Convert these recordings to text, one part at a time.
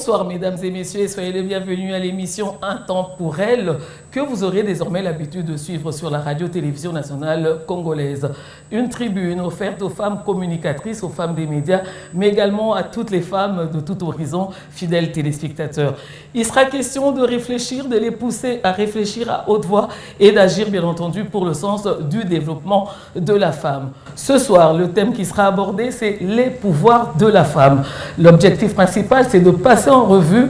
Bonsoir mesdames et messieurs et soyez les bienvenus à l'émission Un temps pour elle que vous aurez désormais l'habitude de suivre sur la radio-télévision nationale congolaise. Une tribune offerte aux femmes communicatrices, aux femmes des médias, mais également à toutes les femmes de tout horizon, fidèles téléspectateurs. Il sera question de réfléchir, de les pousser à réfléchir à haute voix et d'agir bien entendu pour le sens du développement de la femme. Ce soir, le thème qui sera abordé, c'est les pouvoirs de la femme. L'objectif principal, c'est de passer en revue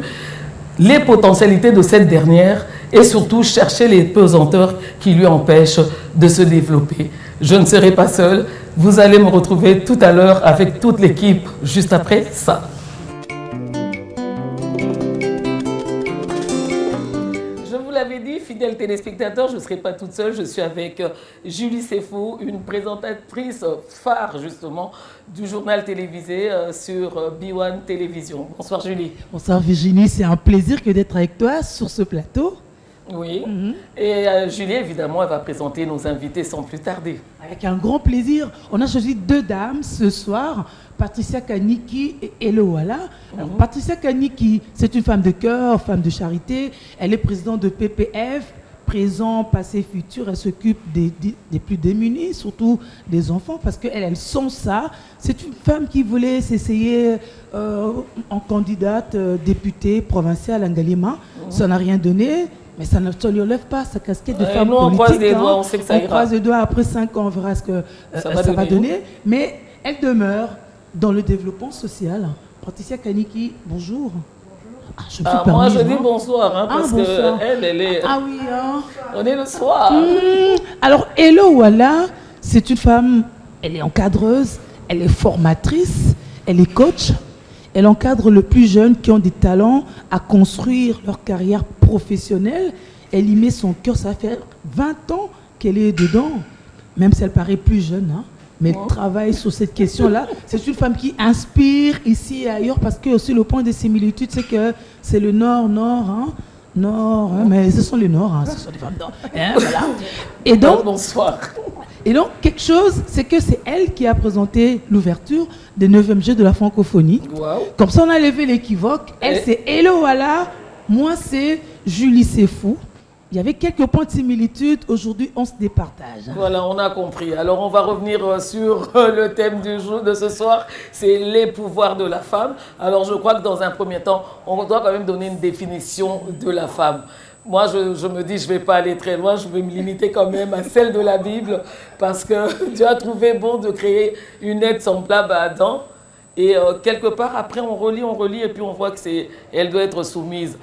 les potentialités de cette dernière et surtout chercher les pesanteurs qui lui empêchent de se développer. Je ne serai pas seule, vous allez me retrouver tout à l'heure avec toute l'équipe juste après ça. Fidèles téléspectateurs, je ne serai pas toute seule, je suis avec Julie Sefou, une présentatrice phare justement du journal télévisé sur B1 Télévision. Bonsoir Julie. Bonsoir Virginie, c'est un plaisir que d'être avec toi sur ce plateau. Oui, et Julie évidemment, elle va présenter nos invités sans plus tarder. Avec un grand plaisir, on a choisi deux dames ce soir, Patricia Kaniki et Hello Wala. Alors, Patricia Kaniki, c'est une femme de cœur, femme de charité. Elle est présidente de PPF, présent, passé, futur. Elle s'occupe des plus démunis, surtout des enfants, parce qu'elle sent ça. C'est une femme qui voulait s'essayer en candidate députée provinciale à Ngalima. Ça n'a rien donné. Mais ça ne lui enlève pas sa casquette de femme politique. On croise les doigts, on sait que ça ira. On croise les doigts, après 5 ans, on verra ce que ça va donner. Mais elle demeure dans le développement social. Patricia Kaniki, bonjour. Moi, je dis bonsoir, parce qu'elle est... Ah oui, on est le soir. Alors, Hello Wala, c'est une femme, elle est encadreuse, elle est formatrice, elle est coach. Elle encadre les plus jeunes qui ont des talents à construire leur carrière professionnelle. Elle y met son cœur, ça fait 20 ans qu'elle est dedans, même si elle paraît plus jeune. Mais elle travaille sur cette question-là. C'est une femme qui inspire ici et ailleurs parce que aussi le point de similitude, c'est que c'est le Nord, mais ce sont les Nords, ce sont les femmes Nord. Voilà. Et donc, bonsoir. Et donc, quelque chose, c'est que c'est elle qui a présenté l'ouverture des 9e Jeux de la francophonie. Wow. Comme ça, on a levé l'équivoque. Elle, c'est Hello Wala. Moi, c'est Julie Sefou. Il y avait quelques points de similitude. Aujourd'hui, on se départage. Voilà, on a compris. Alors, on va revenir sur le thème du jour de ce soir. C'est les pouvoirs de la femme. Alors, je crois que dans un premier temps, on doit quand même donner une définition de la femme. Moi, je me dis, je ne vais pas aller très loin, je vais me limiter quand même à celle de la Bible, parce que Dieu a trouvé bon de créer une aide semblable à Adam. Et quelque part, après, on relit, et puis on voit qu'elle doit être soumise.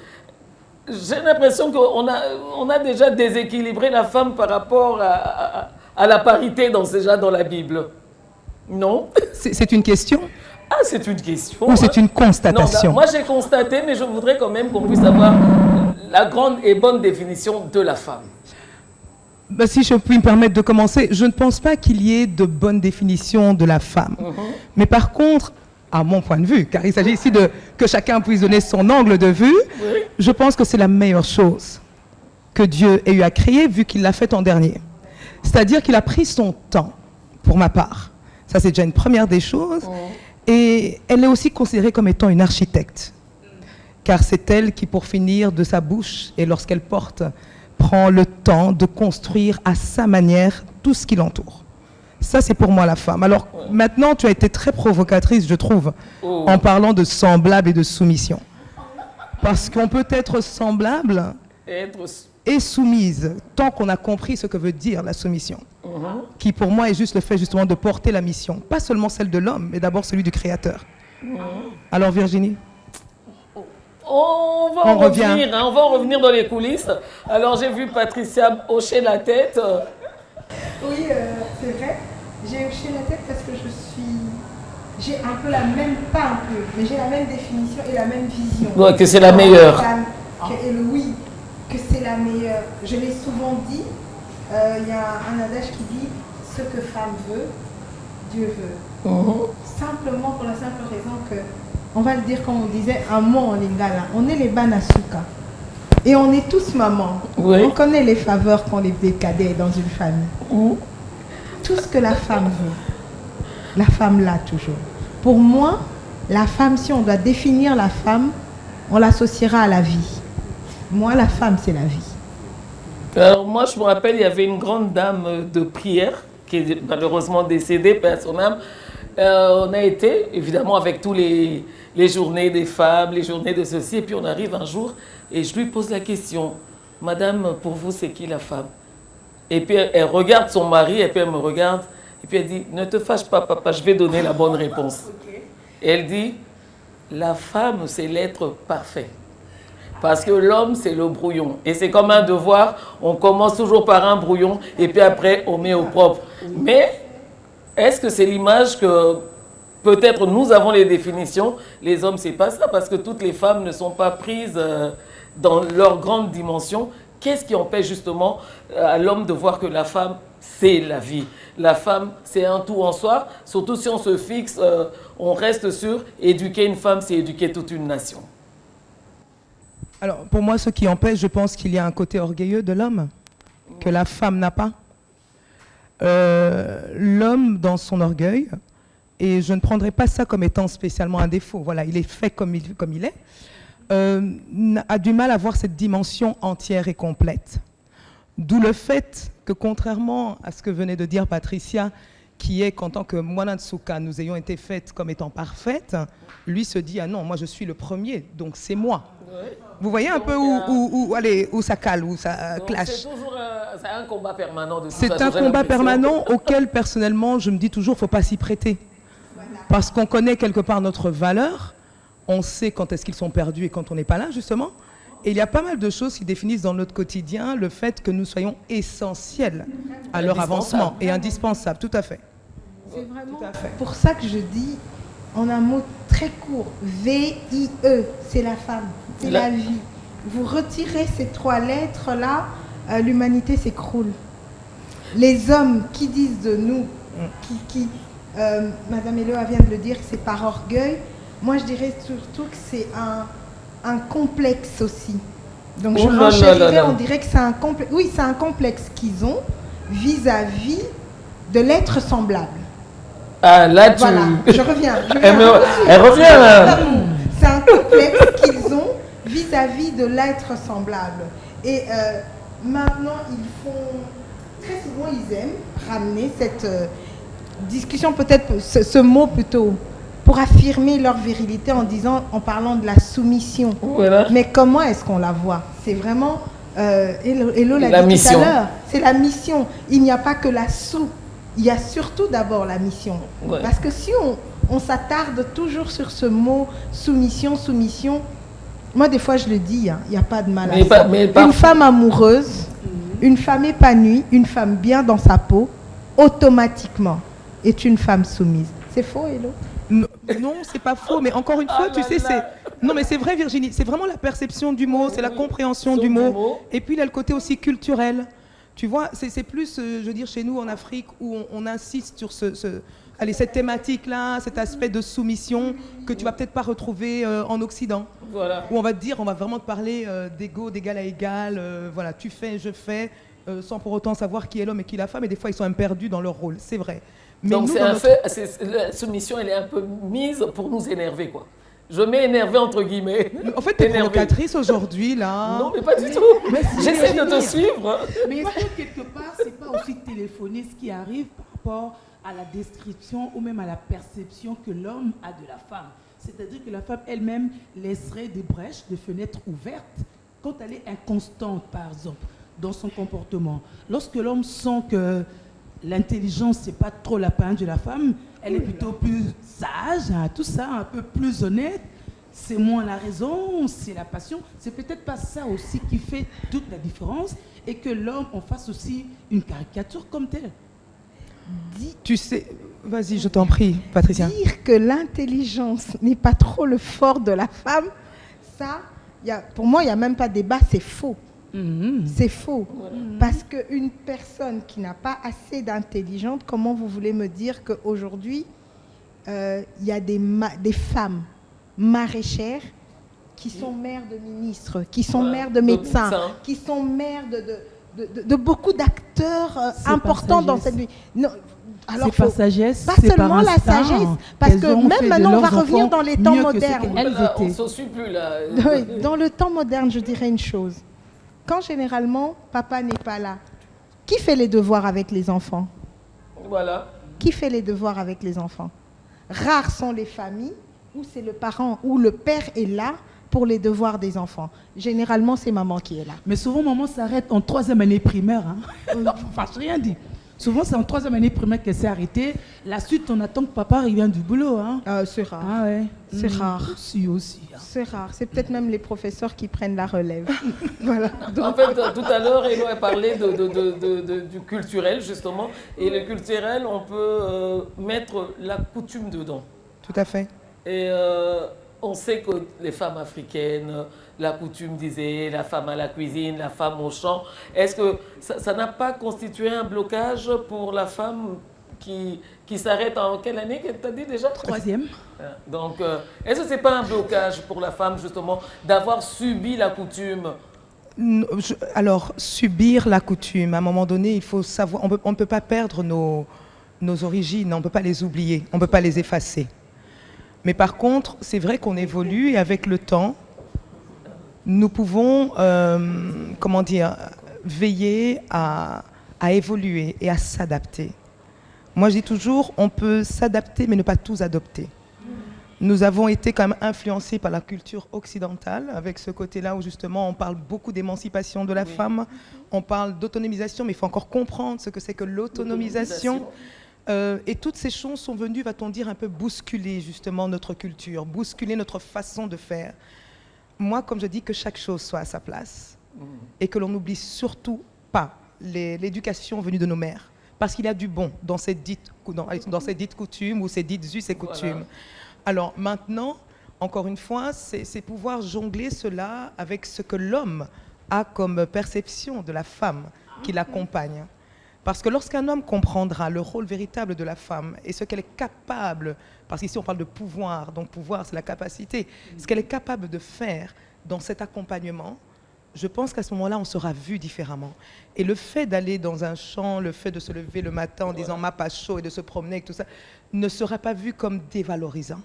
J'ai l'impression qu'on a déjà déséquilibré la femme par rapport à la parité déjà dans la Bible. Non? C'est une question? Ah, c'est une question. Ou c'est une constatation? Non, moi, j'ai constaté, mais je voudrais quand même qu'on puisse avoir la grande et bonne définition de la femme. Si je puis me permettre de commencer, je ne pense pas qu'il y ait de bonne définition de la femme. Mais par contre, à mon point de vue, car il s'agit ici que chacun puisse donner son angle de vue, je pense que c'est la meilleure chose que Dieu ait eu à créer, vu qu'il l'a faite en dernier. C'est-à-dire qu'il a pris son temps, pour ma part. Ça, c'est déjà une première des choses. Et elle est aussi considérée comme étant une architecte. Car c'est elle qui, pour finir, de sa bouche, et lorsqu'elle porte, prend le temps de construire à sa manière tout ce qui l'entoure. Ça, c'est pour moi la femme. Alors, maintenant, tu as été très provocatrice, je trouve, en parlant de semblable et de soumission. Parce qu'on peut être semblable et soumise, tant qu'on a compris ce que veut dire la soumission. Qui, pour moi, est juste le fait, justement, de porter la mission. Pas seulement celle de l'homme, mais d'abord celui du Créateur. Alors, Virginie? On va en revenir dans les coulisses. Alors, j'ai vu Patricia hocher la tête. Oui, c'est vrai. J'ai hoché la tête parce que j'ai un peu la même, pas un peu, mais j'ai la même définition et la même vision. Ouais, que c'est la meilleure. Oui, que c'est la meilleure. Je l'ai souvent dit, il y a un adage qui dit « ce que femme veut, Dieu veut ». Simplement pour la simple raison que, on va le dire comme on disait, un mot en lingala, on est les banasuka. Et on est tous mamans. Oui. On connaît les faveurs qu'ont les cadets dans une famille. Tout ce que la femme veut, la femme l'a toujours. Pour moi, la femme, si on doit définir la femme, on l'associera à la vie. Moi, la femme, c'est la vie. Alors moi, je me rappelle, il y avait une grande dame de prière qui est malheureusement décédée, paix à son âme. On a été, évidemment, avec tous les journées des femmes, les journées de ceci, et puis on arrive un jour et je lui pose la question, Madame, pour vous, c'est qui la femme? Et puis elle regarde son mari, et puis elle me regarde, et puis elle dit, ne te fâche pas, papa, je vais donner la bonne réponse. Et elle dit, la femme, c'est l'être parfait. Parce que l'homme, c'est le brouillon. Et c'est comme un devoir, on commence toujours par un brouillon, et puis après, on met au propre. Mais, est-ce que c'est l'image que peut-être nous avons les définitions, les hommes, c'est pas ça, parce que toutes les femmes ne sont pas prises dans leur grande dimension. Qu'est-ce qui empêche justement à l'homme de voir que la femme, c'est la vie? La femme, c'est un tout en soi, surtout si on se fixe, on reste sur éduquer une femme, c'est éduquer toute une nation. Alors, pour moi, ce qui empêche, je pense qu'il y a un côté orgueilleux de l'homme, que la femme n'a pas. L'homme, dans son orgueil, et je ne prendrai pas ça comme étant spécialement un défaut, voilà, il est fait comme il est, a du mal à voir cette dimension entière et complète. D'où le fait que, contrairement à ce que venait de dire Patricia, qui est qu'en tant que Mwana Nsuka, nous ayons été faites comme étant parfaites, lui se dit, ah non, moi je suis le premier, donc c'est moi. Ouais. Vous voyez un peu où ça cale, où ça clash. C'est toujours un combat permanent. C'est un combat permanent auquel, personnellement, je me dis toujours, il ne faut pas s'y prêter. Voilà. Parce qu'on connaît quelque part notre valeur, on sait quand est-ce qu'ils sont perdus et quand on n'est pas là, justement. Et il y a pas mal de choses qui définissent dans notre quotidien le fait que nous soyons essentiels à leur avancement et indispensables, tout à fait. C'est vraiment pour ça que je dis, en un mot très court, V-I-E, c'est la femme, c'est la vie. Vous retirez ces 3 lettres-là, l'humanité s'écroule. Les hommes qui disent de nous, Madame Eloa vient de le dire, que c'est par orgueil, moi je dirais surtout que c'est un complexe aussi. Donc je renchérirais, on dirait que c'est un complexe. Oui, c'est un complexe qu'ils ont vis-à-vis de l'être semblable. Ah, là, voilà, je reviens. Elle revient là. C'est un complexe qu'ils ont vis-à-vis de l'être semblable. Et maintenant, ils font... Très souvent, ils aiment ramener cette discussion, peut-être ce mot plutôt, pour affirmer leur virilité en parlant de la soumission. Voilà. Mais comment est-ce qu'on la voit? C'est vraiment... Hello l'a dit tout à l'heure. C'est la mission. Il n'y a pas que la il y a surtout d'abord la mission. Ouais. Parce que si on s'attarde toujours sur ce mot soumission, moi des fois je le dis, il n'y a pas de mal à ça. Une femme amoureuse, une femme épanouie, une femme bien dans sa peau, automatiquement est une femme soumise. C'est faux, Hello? Non, c'est pas faux, mais encore une fois, tu sais, c'est... Non, mais c'est vrai, Virginie, c'est vraiment la perception du mot, c'est la compréhension du mot. Et puis il y a le côté aussi culturel. Tu vois, c'est plus, je veux dire, chez nous en Afrique, où on insiste sur cette thématique-là, cet aspect de soumission que tu vas peut-être pas retrouver en Occident. Voilà. Où on va te dire, on va vraiment te parler d'égal à égal, voilà, tu fais, je fais, sans pour autant savoir qui est l'homme et qui est la femme, et des fois ils sont perdus dans leur rôle, c'est vrai. Mais donc c'est un fait, la soumission, elle est un peu mise pour nous énerver, quoi. Je mets énervé entre guillemets. En fait, t'es provocatrice aujourd'hui, là. Non, mais pas du tout. J'essaie de te suivre. Mais est-ce que quelque part, c'est pas aussi téléphoner ce qui arrive par rapport à la description ou même à la perception que l'homme a de la femme? C'est-à-dire que la femme elle-même laisserait des brèches, des fenêtres ouvertes quand elle est inconstante, par exemple, dans son comportement. Lorsque l'homme sent que l'intelligence, c'est pas trop la peine de la femme, elle est plutôt plus sage, hein, tout ça, un peu plus honnête, c'est moins la raison, c'est la passion. C'est peut-être pas ça aussi qui fait toute la différence et que l'homme en fasse aussi une caricature comme telle. Tu sais, vas-y, je t'en prie, Patricia. Dire que l'intelligence n'est pas trop le fort de la femme, ça, pour moi, il n'y a même pas débat, c'est faux. C'est faux. Parce qu'une personne qui n'a pas assez d'intelligence, comment vous voulez me dire qu'aujourd'hui, il y a des femmes maraîchères qui sont mères de ministres, qui sont mères de médecins, qui sont mères de beaucoup d'acteurs importants dans cette vie. Non, C'est pas sagesse, pas c'est seulement par la instinct sagesse, parce qu'elles que ont fait même de maintenant on va leurs revenir enfants dans les temps mieux que ce modernes. qu'elles Là, on étaient. s'en suit plus, là. Oui, dans le temps moderne, je dirais une chose. Quand généralement papa n'est pas là, qui fait les devoirs avec les enfants? Voilà. Qui fait les devoirs avec les enfants? Rares sont les familles où c'est le parent ou le père est là pour les devoirs des enfants. Généralement, c'est maman qui est là. Mais souvent, maman s'arrête en 3e année primaire. Enfin, je n'ai rien dit. Souvent, c'est en 3e année primaire qu'elle s'est arrêtée. La suite, on attend que papa revienne du boulot. Hein. C'est rare. Ah ouais. C'est rare. Aussi. Hein. C'est rare. C'est peut-être même les professeurs qui prennent la relève. Voilà. En fait, tout à l'heure, Elo a parlé du culturel, justement. Et le culturel, on peut mettre la coutume dedans. Tout à fait. Et on sait que les femmes africaines, la coutume disait la femme à la cuisine, la femme au champ. Est-ce que ça n'a pas constitué un blocage pour la femme qui s'arrête en quelle année que tu as dit déjà? 3e. Donc, est-ce que ce n'est pas un blocage pour la femme, justement, d'avoir subi la coutume? Alors, subir la coutume, à un moment donné, il faut savoir, on ne peut pas perdre nos origines, on ne peut pas les oublier, on ne peut pas les effacer. Mais par contre, c'est vrai qu'on évolue et avec le temps, nous pouvons, veiller à évoluer et à s'adapter. Moi, je dis toujours, on peut s'adapter, mais ne pas tous adopter. Nous avons été quand même influencés par la culture occidentale, avec ce côté-là où justement on parle beaucoup d'émancipation de la femme, on parle d'autonomisation, mais il faut encore comprendre ce que c'est que l'autonomisation. Et toutes ces choses sont venues, va-t-on dire, un peu bousculer justement notre culture, bousculer notre façon de faire. Moi, comme je dis, que chaque chose soit à sa place et que l'on n'oublie surtout pas l'éducation venue de nos mères. Parce qu'il y a du bon dans ces dites coutumes ou ces dites us et coutumes. Voilà. Alors maintenant, encore une fois, c'est pouvoir jongler cela avec ce que l'homme a comme perception de la femme qui l'accompagne. Parce que lorsqu'un homme comprendra le rôle véritable de la femme et ce qu'elle est capable, parce qu'ici on parle de pouvoir, donc pouvoir c'est la capacité, ce qu'elle est capable de faire dans cet accompagnement, je pense qu'à ce moment-là on sera vu différemment. Et le fait d'aller dans un champ, le fait de se lever le matin en disant « ma pas chaud » et de se promener avec tout ça, ne sera pas vu comme dévalorisant.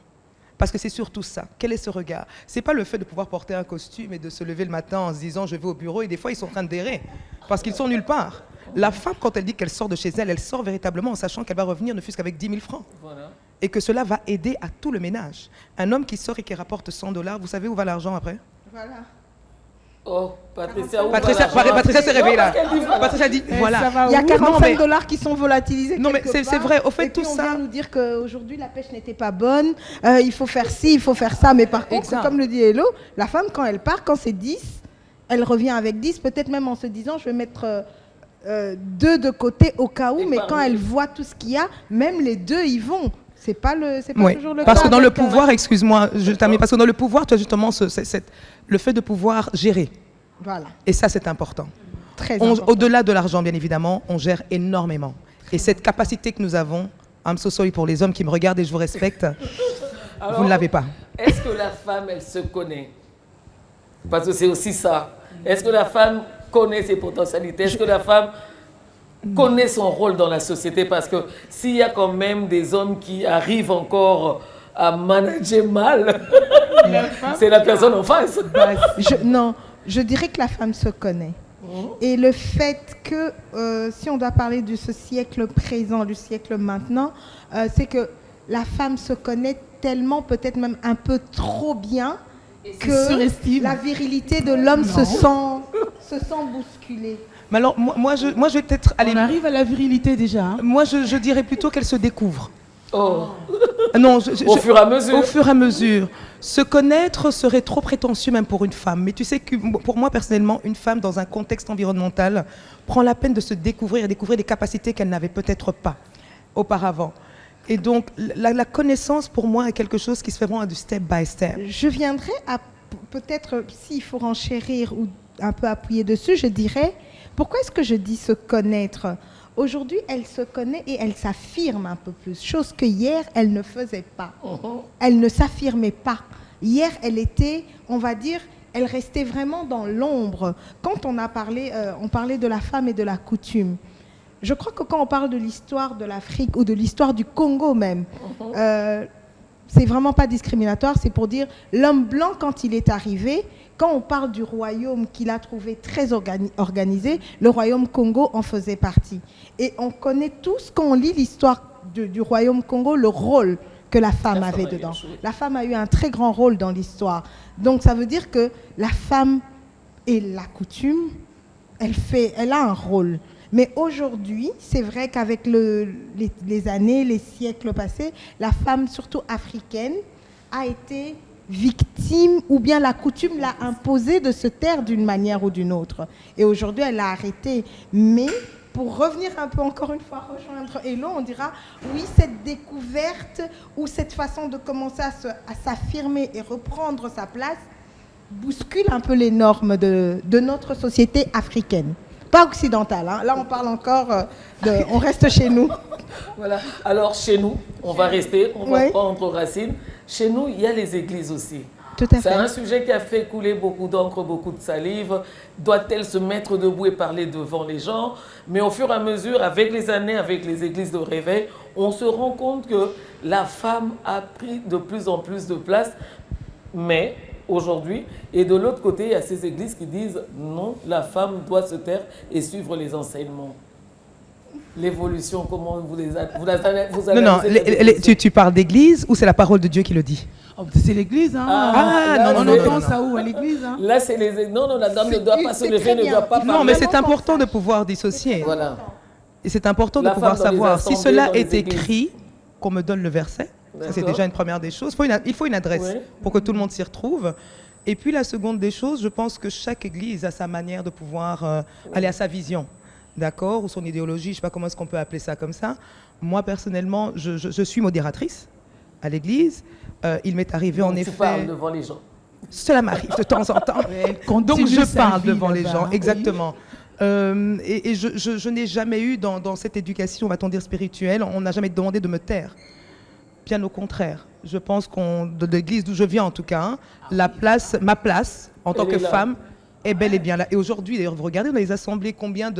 Parce que c'est surtout ça. Quel est ce regard? C'est pas le fait de pouvoir porter un costume et de se lever le matin en se disant « je vais au bureau » et des fois ils sont en train d'errer parce qu'ils sont nulle part. La femme, quand elle dit qu'elle sort de chez elle, elle sort véritablement en sachant qu'elle va revenir ne fût-ce qu'avec 10 000 francs. Voilà. Et que cela va aider à tout le ménage. Un homme qui sort et qui rapporte $100, vous savez où va l'argent après? Voilà. Oh, Patricia, Patricia s'est réveillée là. Patricia dit, voilà. Il y a $45 qui sont volatilisés. Non, mais c'est vrai. Au fait, tout ça. On vient nous dire qu'aujourd'hui, la pêche n'était pas bonne. Il faut faire ci, il faut faire ça. Mais par contre, comme le dit Elo, la femme, quand elle part, quand c'est 10, elle revient avec 10, peut-être même en se disant, je vais mettre 2 de côté au cas où. Mais quand elle voit tout ce qu'il y a, même les 2 y vont. C'est pas toujours le cas. Parce que dans le pouvoir, excuse-moi, je termine, parce que dans le pouvoir, tu as justement le fait de pouvoir gérer. Voilà. Et ça, c'est important. Très important. Au-delà de l'argent, bien évidemment, on gère énormément. Et cette capacité que nous avons, I'm so sorry pour les hommes qui me regardent et je vous respecte, alors, vous ne l'avez pas. Est-ce que la femme, elle se connaît? Parce que c'est aussi ça. Est-ce que la femme connaît ses potentialités? Est-ce que la femme connaît son rôle dans la société? Parce que s'il y a quand même des hommes qui arrivent encore à manager mal, c'est la personne en face. Non, je dirais que la femme se connaît. Et le fait que, si on doit parler de ce siècle présent, du siècle maintenant, c'est que la femme se connaît tellement, peut-être même un peu trop bien, que la virilité de l'homme se sent bousculée. Mais alors, moi, je vais peut-être aller... On arrive à la virilité déjà. Hein. Moi, je dirais plutôt qu'elle se découvre. Oh. Non, au fur et à mesure. Au fur et à mesure. Se connaître serait trop prétentieux même pour une femme. Mais tu sais que pour moi, personnellement, une femme dans un contexte environnemental prend la peine de se découvrir et découvrir des capacités qu'elle n'avait peut-être pas auparavant. Et donc, la connaissance, pour moi, est quelque chose qui se fait vraiment du step by step. Je viendrai à, peut-être, s'il faut renchérir ou un peu appuyer dessus, je dirais, pourquoi est-ce que je dis se connaître ? Aujourd'hui, elle se connaît et elle s'affirme un peu plus, chose que hier, elle ne faisait pas. Elle ne s'affirmait pas. Hier, elle était, on va dire, elle restait vraiment dans l'ombre. Quand on parlait de la femme et de la coutume, Je crois que quand on parle de l'histoire de l'Afrique ou de l'histoire du Congo même, c'est vraiment pas discriminatoire, c'est pour dire l'homme blanc quand il est arrivé, quand on parle du royaume qu'il a trouvé très organisé, le royaume Congo en faisait partie. Et on connaît tous, quand on lit l'histoire du royaume Congo, le rôle que la femme avait dedans. La femme a eu un très grand rôle dans l'histoire. Donc ça veut dire que la femme et la coutume, elle a un rôle. Mais aujourd'hui, c'est vrai qu'avec les années, les siècles passés, la femme, surtout africaine, a été victime, ou bien la coutume l'a imposée de se taire d'une manière ou d'une autre. Et aujourd'hui, elle a arrêté. Mais pour revenir un peu encore une fois, rejoindre Hello, on dira, oui, cette découverte ou cette façon de commencer à s'affirmer et reprendre sa place bouscule un peu les normes de notre société africaine. Pas occidentale, hein. Là on parle encore on reste chez nous. Voilà, alors chez nous, on va rester, on va prendre racine. Chez nous, il y a les églises aussi. Tout à fait. C'est un sujet qui a fait couler beaucoup d'encre, beaucoup de salive. Doit-elle se mettre debout et parler devant les gens? Mais au fur et à mesure, avec les années, avec les églises de réveil, on se rend compte que la femme a pris de plus en plus de place. Mais aujourd'hui, et de l'autre côté, il y a ces églises qui disent non, la femme doit se taire et suivre les enseignements. L'évolution, comment vous avez... Non, tu parles d'église ou c'est la parole de Dieu qui le dit? Oh, c'est l'église, hein. On entend ça où? À l'église, hein. Là, c'est les... Non, la dame ne doit pas se lever, ne doit pas parler. Non, mais c'est important de pouvoir dissocier. Voilà. Et c'est important de pouvoir savoir. Si cela est écrit, qu'on me donne le verset, ça c'est déjà une première des choses. Il faut une adresse pour que tout le monde s'y retrouve. Et puis la seconde des choses, je pense que chaque église a sa manière de pouvoir aller à sa vision. D'accord, ou son idéologie, je ne sais pas comment est-ce qu'on peut appeler ça comme ça. Moi, personnellement, je suis modératrice à l'église. Il m'est arrivé en effet... Tu parles devant les gens. Cela m'arrive de temps en temps. Donc, je parle devant les gens, exactement. Et je n'ai jamais eu dans cette éducation, va-t-on dire, spirituelle, on n'a jamais demandé de me taire. Bien au contraire. Je pense de l'église d'où je viens, en tout cas, ma place, en tant que femme, est bel et bien là. Et aujourd'hui, d'ailleurs, vous regardez dans les assemblées combien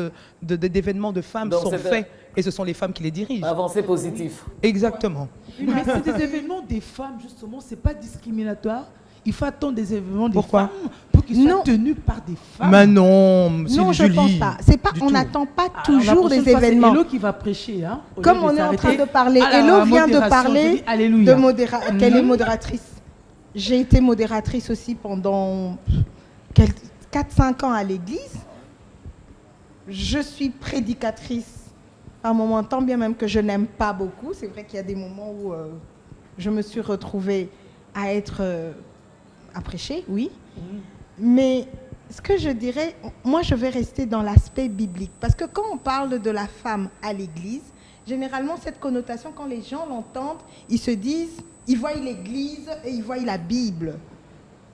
d'événements de femmes sont faits. Et ce sont les femmes qui les dirigent. Avancée positive. Exactement. Mais c'est des événements des femmes, justement, c'est pas discriminatoire. Il faut attendre des événements des femmes pour qu'ils soient tenus par des femmes. Mais non, non, je ne pense pas. On n'attend pas toujours des événements. C'est Hello qui va prêcher. Hein, comme on est en train de parler. Hello vient de parler qu'elle est modératrice. J'ai été modératrice aussi pendant 4-5 ans à l'église. Je suis prédicatrice par moments, tant bien même que je n'aime pas beaucoup. C'est vrai qu'il y a des moments où je me suis retrouvée à prêcher, oui. Mais ce que je dirais, moi je vais rester dans l'aspect biblique. Parce que quand on parle de la femme à l'église, généralement cette connotation, quand les gens l'entendent, ils se disent, ils voient l'église et ils voient la Bible.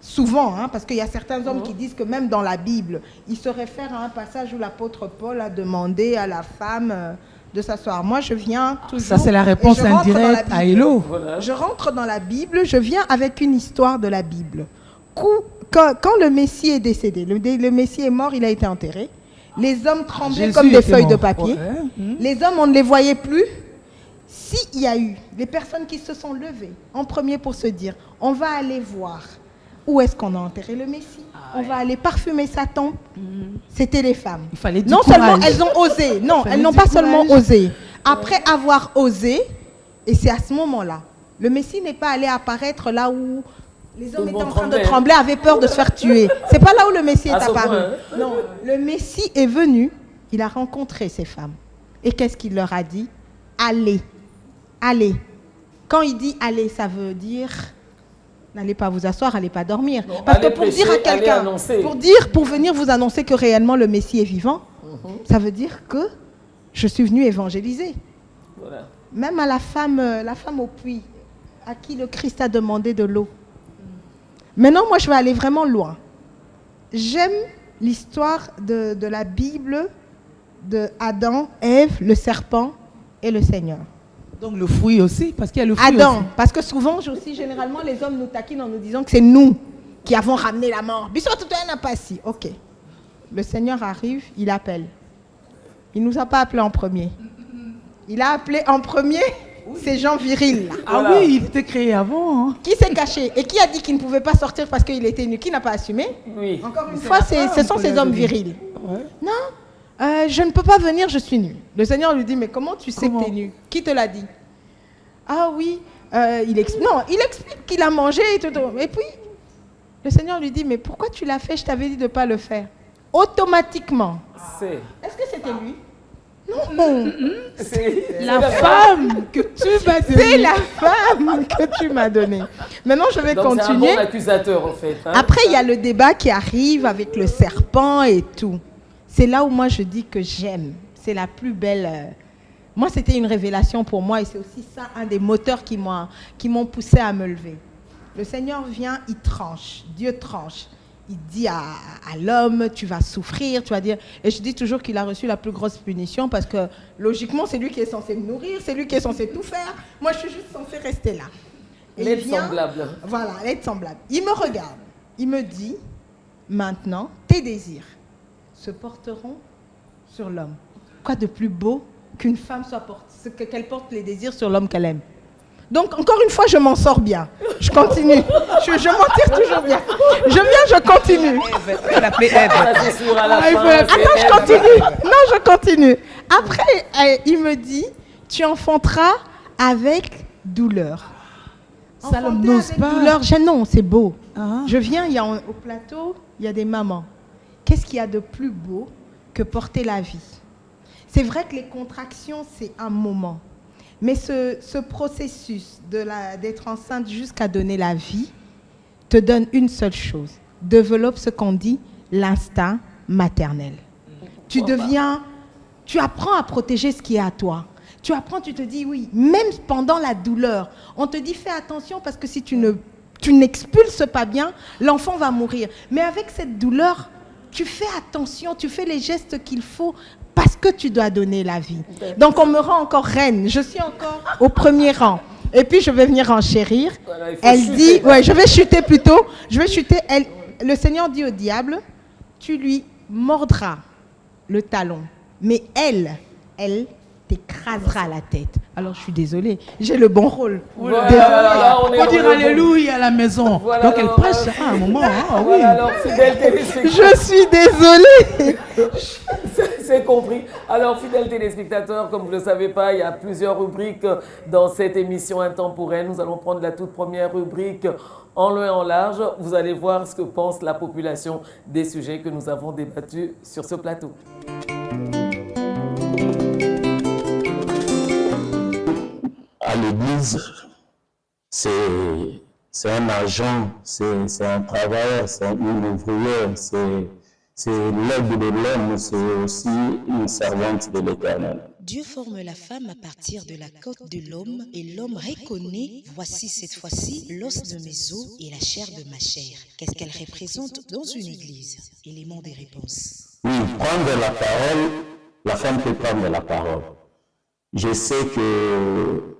Souvent, hein, parce qu'il y a certains hommes qui disent que même dans la Bible, ils se réfèrent à un passage où l'apôtre Paul a demandé à la femme de s'asseoir. Moi, je viens toujours... Ça, c'est la réponse indirecte à Hello. Voilà. Je rentre dans la Bible, je viens avec une histoire de la Bible. Quand le Messie est décédé, le Messie est mort, il a été enterré. Les hommes tremblaient comme des feuilles de papier. Les hommes, on ne les voyait plus. S'il y a eu des personnes qui se sont levées en premier pour se dire, on va aller voir où est-ce qu'on a enterré le Messie, on va aller parfumer sa tombe. C'était les femmes. Il fallait du non courage. seulement elles ont osé, non, elles n'ont pas seulement osé. Après avoir osé, et c'est à ce moment-là, le Messie n'est pas allé apparaître là où les hommes étaient en train de trembler, avaient peur de se faire tuer. C'est pas là où le Messie est apparu. Non, le Messie est venu, il a rencontré ces femmes. Et qu'est-ce qu'il leur a dit? Allez, allez. Quand il dit allez, ça veut dire n'allez pas vous asseoir, n'allez pas dormir. Non, parce que pour dire à quelqu'un, pour venir vous annoncer que réellement le Messie est vivant, ça veut dire que je suis venu évangéliser. Voilà. Même à la femme au puits, à qui le Christ a demandé de l'eau. Maintenant, moi, je vais aller vraiment loin. J'aime l'histoire de la Bible de Adam, Ève, le serpent et le Seigneur. Donc le fruit aussi, parce qu'il y a le fruit Adam, aussi. parce que souvent, généralement, les hommes nous taquinent en nous disant que c'est nous qui avons ramené la mort. Bissot, tout n'a pas si. Ok. Le Seigneur arrive, il appelle. Il ne nous a pas appelés en premier. Il a appelé en premier ces gens virils. Là. Ah Voilà. oui, il était créé avant. Hein. Qui s'est caché et qui a dit qu'il ne pouvait pas sortir parce qu'il était nu? Qui n'a pas assumé? Oui. Encore une fois, ce sont ces hommes virils. Ouais. Non, je ne peux pas venir, je suis nu. Le Seigneur lui dit, mais comment tu sais que tu es nu? Qui te l'a dit? Ah oui, il explique qu'il a mangé et tout. Et puis, le Seigneur lui dit, mais pourquoi tu l'as fait? Je t'avais dit de ne pas le faire. Automatiquement. Est-ce que c'était lui? Non. C'est La femme que tu m'as donnée. C'est la femme que tu m'as donnée. Maintenant, je vais Donc continuer. c'est un bon accusateur, en fait. Hein? Après, il y a le débat qui arrive avec le serpent et tout. C'est là où moi, je dis que j'aime. C'est la plus belle... Moi, c'était une révélation pour moi et c'est aussi ça, un des moteurs qui m'ont poussé à me lever. Le Seigneur vient, il tranche. Dieu tranche. Il dit à l'homme, tu vas souffrir, tu vas dire... Et je dis toujours qu'il a reçu la plus grosse punition parce que, logiquement, c'est lui qui est censé me nourrir, c'est lui qui est censé tout faire. Moi, je suis juste censée rester là. Et L'aide il vient- semblable. Voilà, l'aide semblable. Il me regarde. Il me dit, maintenant, tes désirs se porteront sur l'homme. Quoi de plus beau qu'une femme qu'elle porte les désirs sur l'homme qu'elle aime? Donc, encore une fois, je m'en sors bien. Je continue. Je m'en tire toujours bien. Je viens, je continue. Il faut l'appeler Ève. Ça, c'est sûr, à la Ah, il fin, faut c'est Attends, je elle. continue. Non, je continue. Après, il me dit, tu enfanteras avec douleur. Ça, l'homme Enfanter n'ose avec pas. douleur, non, c'est beau. Ah. Je viens, au plateau, il y a des mamans. Qu'est-ce qu'il y a de plus beau que porter la vie? C'est vrai que les contractions, c'est un moment. Mais ce processus d'être enceinte jusqu'à donner la vie te donne une seule chose. Développe ce qu'on dit l'instinct maternel. Tu apprends à protéger ce qui est à toi. Tu apprends, tu te dis oui, même pendant la douleur, on te dit fais attention parce que si tu n'expulses pas bien, l'enfant va mourir. Mais avec cette douleur, tu fais attention, tu fais les gestes qu'il faut parce que tu dois donner la vie. Donc on me rend encore reine, je suis encore au premier rang. Et puis je vais venir enchérir. Voilà, il faut Elle chuter, dit, là. je vais chuter plutôt. Je vais chuter. Le Seigneur dit au diable, tu lui mordras le talon, mais elle t'écrasera la tête. Alors je suis désolée, j'ai le bon rôle. Voilà, Désolée. là, on est Faut dans dire le bon- alléluia à la maison. Voilà, Donc elle alors, prêche à un moment. Hein, oui. Voilà, alors, fidèle téléspectateur. Je suis désolée. C'est compris. Alors, fidèles téléspectateurs, comme vous ne le savez pas, il y a plusieurs rubriques dans cette émission intemporelle. Nous allons prendre la toute première rubrique en long et en large. Vous allez voir ce que pense la population des sujets que nous avons débattus sur ce plateau. À l'église, c'est un agent, c'est un travailleur, c'est une ouvrière, c'est l'aide de l'homme, c'est aussi une servante de l'Éternel. Dieu forme la femme à partir de la côte de l'homme et l'homme reconnaît, voici cette fois-ci l'os de mes os et la chair de ma chair. Qu'est-ce qu'elle représente dans une église? Élément des réponses. Oui, prendre la parole, la femme peut prendre la parole. Je sais que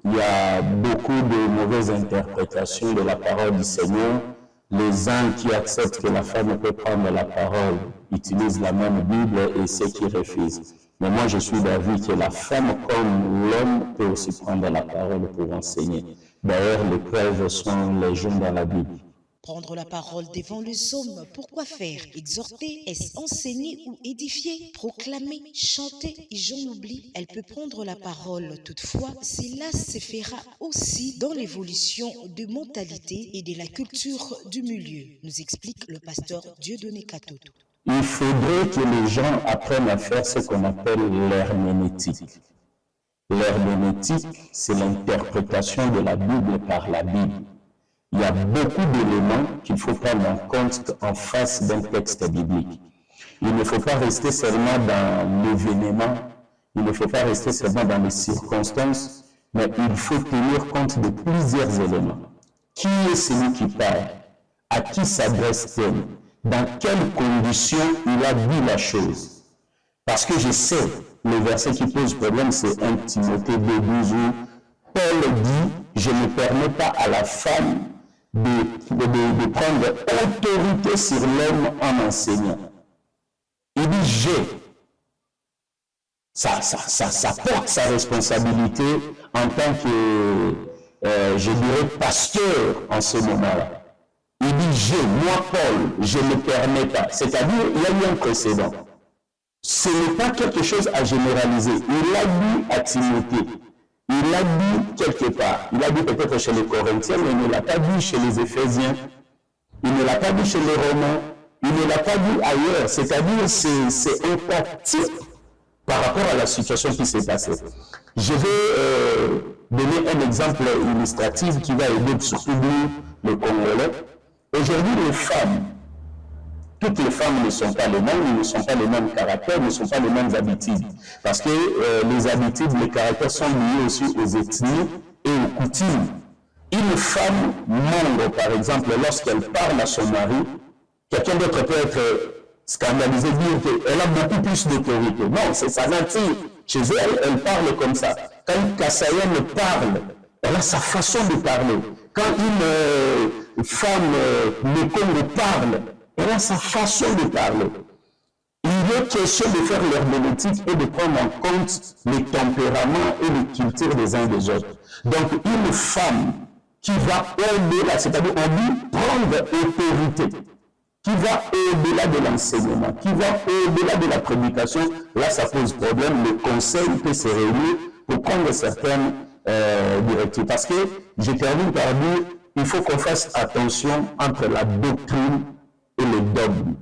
il y a beaucoup de mauvaises interprétations de la parole du Seigneur. Les uns qui acceptent que la femme peut prendre la parole utilisent la même Bible et ceux qui refusent. Mais moi, je suis d'avis que la femme comme l'homme peut aussi prendre la parole pour enseigner. D'ailleurs, les preuves sont légion dans la Bible. Prendre la parole devant les hommes, pourquoi faire? Exhorter, est-ce enseigner ou édifier? Proclamer, chanter, et j'en oublie. Elle peut prendre la parole, toutefois, cela se fera aussi dans l'évolution de mentalité et de la culture du milieu, nous explique le pasteur Dieudonné Katoto. Il faudrait que les gens apprennent à faire ce qu'on appelle l'herméneutique. L'herméneutique, c'est l'interprétation de la Bible par la Bible. Il y a beaucoup d'éléments qu'il faut prendre en compte en face d'un texte biblique. Il ne faut pas rester seulement dans l'événement, il ne faut pas rester seulement dans les circonstances, mais il faut tenir compte de plusieurs éléments. Qui est celui qui parle? À qui s'adresse-t-elle? Dans quelles conditions il a dit la chose? Parce que je sais, le verset qui pose problème, c'est 1 Timothée 2:12 où Paul dit, je ne permets pas à la femme de prendre autorité sur l'homme en enseignant. Il dit, ça porte sa responsabilité en tant que, je dirais, pasteur en ce moment-là. Il dit, moi Paul, je ne permets pas. C'est-à-dire, il y a eu un précédent. Ce n'est pas quelque chose à généraliser. Il l'a dit à Timothée. Il l'a dit quelque part. Il l'a dit peut-être chez les Corinthiens, mais il ne l'a pas dit chez les Éphésiens. Il ne l'a pas dit chez les Romains. Il ne l'a pas dit ailleurs. C'est-à-dire, c'est un cas type par rapport à la situation qui s'est passée. Je vais donner un exemple illustratif qui va aider surtout nous, les Congolais. Aujourd'hui, les femmes, toutes les femmes ne sont pas les mêmes, ne sont pas les mêmes caractères, ne sont pas les mêmes habitudes. Parce que les habitudes, les caractères sont liés aussi aux ethnies et aux coutumes. Une femme monde, par exemple, lorsqu'elle parle à son mari, quelqu'un d'autre peut être scandalisé, dire qu'elle a beaucoup plus d'autorité. Non, c'est sa nature. Chez elle, elle parle comme ça. Quand une Kassaïenne parle, elle a sa façon de parler. Quand une femme Mékongo parle, elle a sa façon de parler. Il est question de faire l'herméneutique et de prendre en compte les tempéraments et les cultures des uns des autres. Donc, une femme qui va au-delà, c'est-à-dire on dit prendre autorité, qui va au-delà de l'enseignement, qui va au-delà de la prédication, là ça pose problème. Le conseil peut se réunir pour prendre certaines directives. Parce que, je termine par dire, il faut qu'on fasse attention entre la doctrine et le dogme.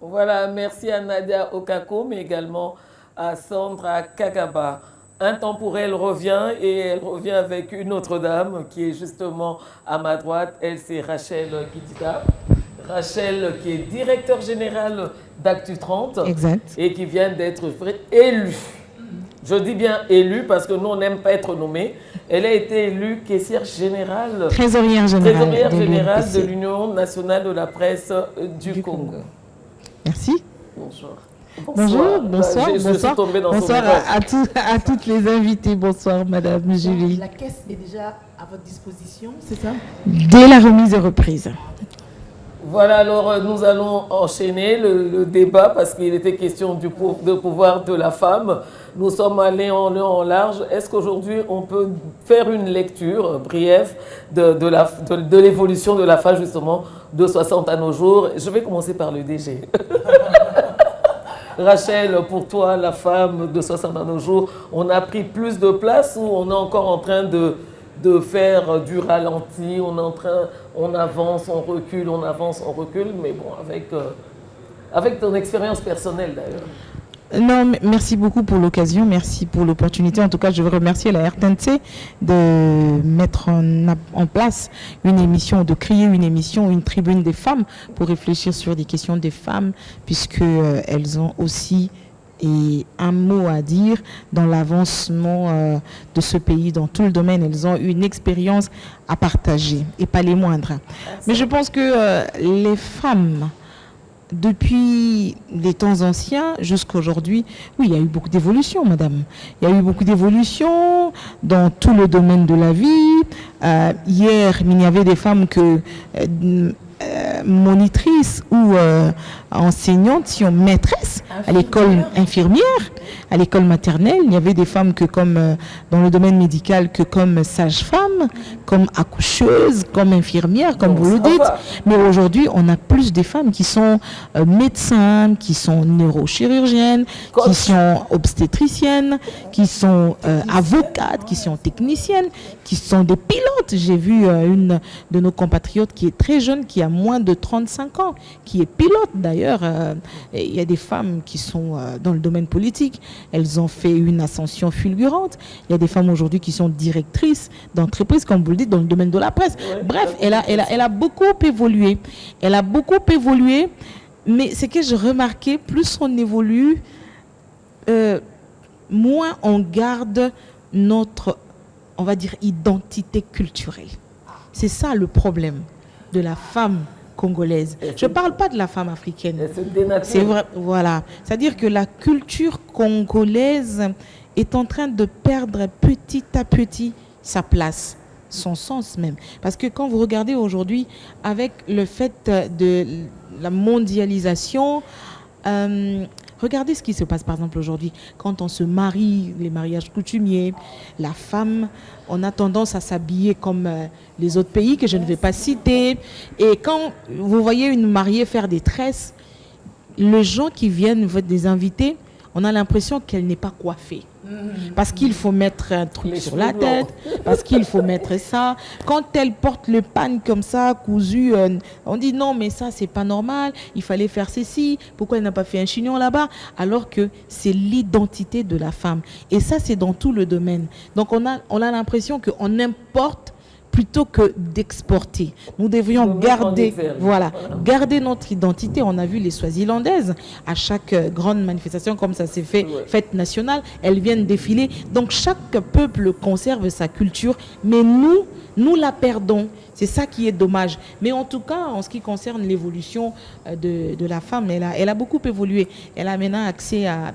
Voilà, merci à Nadia Okako, mais également à Sandra Kagaba. Un temps pour elle revient et elle revient avec une autre dame qui est justement à ma droite. Elle, c'est Rachel Kidita. Rachel qui est directeur général d'Actu 30. Exact. Et qui vient d'être élue. Je dis bien élue parce que nous, on n'aime pas être nommé. Elle a été élue caissière générale. Trésorière générale de l'Union nationale de la presse du Congo. Merci. Bonjour. Bonsoir à toutes les invitées. Bonsoir, Madame Julie. La caisse est déjà à votre disposition, c'est ça? Dès la remise et reprise. Voilà, alors nous allons enchaîner le débat parce qu'il était question du pouvoir de la femme. Nous sommes allés en long, en large. Est-ce qu'aujourd'hui on peut faire une lecture brève de l'évolution de la femme justement de 60 à nos jours? Je vais commencer par le DG. Rachel, pour toi, la femme de 60 à nos jours, on a pris plus de place ou on est encore en train de faire du ralenti, on avance, on recule, on avance, on recule, mais bon, avec ton expérience personnelle d'ailleurs. Non, merci beaucoup pour l'occasion, merci pour l'opportunité. En tout cas, je veux remercier la RTNC de mettre en place une émission, de créer une émission, une tribune des femmes pour réfléchir sur des questions des femmes, puisque elles ont aussi un mot à dire dans l'avancement de ce pays, dans tout le domaine. Elles ont une expérience à partager, et pas les moindres. Mais je pense que les femmes, depuis les temps anciens jusqu'à aujourd'hui, oui, il y a eu beaucoup d'évolutions, madame. Il y a eu beaucoup d'évolutions dans tout le domaine de la vie. Hier, il y avait des femmes que monitrices ou enseignantes, si on maîtresse à l'école infirmière, à l'école maternelle. Il y avait des femmes que comme dans le domaine médical, que comme sage-femme, comme accoucheuse, comme infirmière, comme vous le dites. Mais aujourd'hui, on a plus de femmes qui sont médecins, qui sont neurochirurgiennes, qui sont obstétriciennes, qui sont avocates, qui sont techniciennes, qui sont des pilotes. J'ai vu une de nos compatriotes qui est très jeune, qui a moins de 35 ans, qui est pilote d'ailleurs. Il y a des femmes qui sont dans le domaine politique. Elles ont fait une ascension fulgurante. Il y a des femmes aujourd'hui qui sont directrices d'entreprises, comme vous le dites, dans le domaine de la presse. Ouais, bref, elle a beaucoup évolué. Elle a beaucoup évolué, mais c'est que j'ai remarqué, plus on évolue, moins on garde notre, on va dire, identité culturelle. C'est ça le problème de la femme congolaise. Je ne parle pas de la femme africaine. C'est vrai, voilà. C'est-à-dire que la culture congolaise est en train de perdre petit à petit sa place, son sens même. Parce que quand vous regardez aujourd'hui, avec le fait de la mondialisation, Regardez ce qui se passe par exemple aujourd'hui. Quand on se marie, les mariages coutumiers, la femme, on a tendance à s'habiller comme les autres pays que je ne vais pas citer. Et quand vous voyez une mariée faire des tresses, les gens qui viennent, des invités, on a l'impression qu'elle n'est pas coiffée. Parce qu'il faut mettre un truc sur la tête, parce qu'il faut mettre ça. Quand elle porte le pan comme ça, cousu, on dit non, mais ça, c'est pas normal, il fallait faire ceci, pourquoi elle n'a pas fait un chignon là-bas? Alors que c'est l'identité de la femme. Et ça, c'est dans tout le domaine. Donc, on a l'impression qu'on importe plutôt que d'exporter. Nous devrions garder notre identité. On a vu les Swazilandaises, à chaque grande manifestation, comme ça s'est fait, fête nationale, elles viennent défiler. Donc chaque peuple conserve sa culture, mais nous la perdons. C'est ça qui est dommage. Mais en tout cas, en ce qui concerne l'évolution de la femme, elle a beaucoup évolué. Elle a maintenant accès à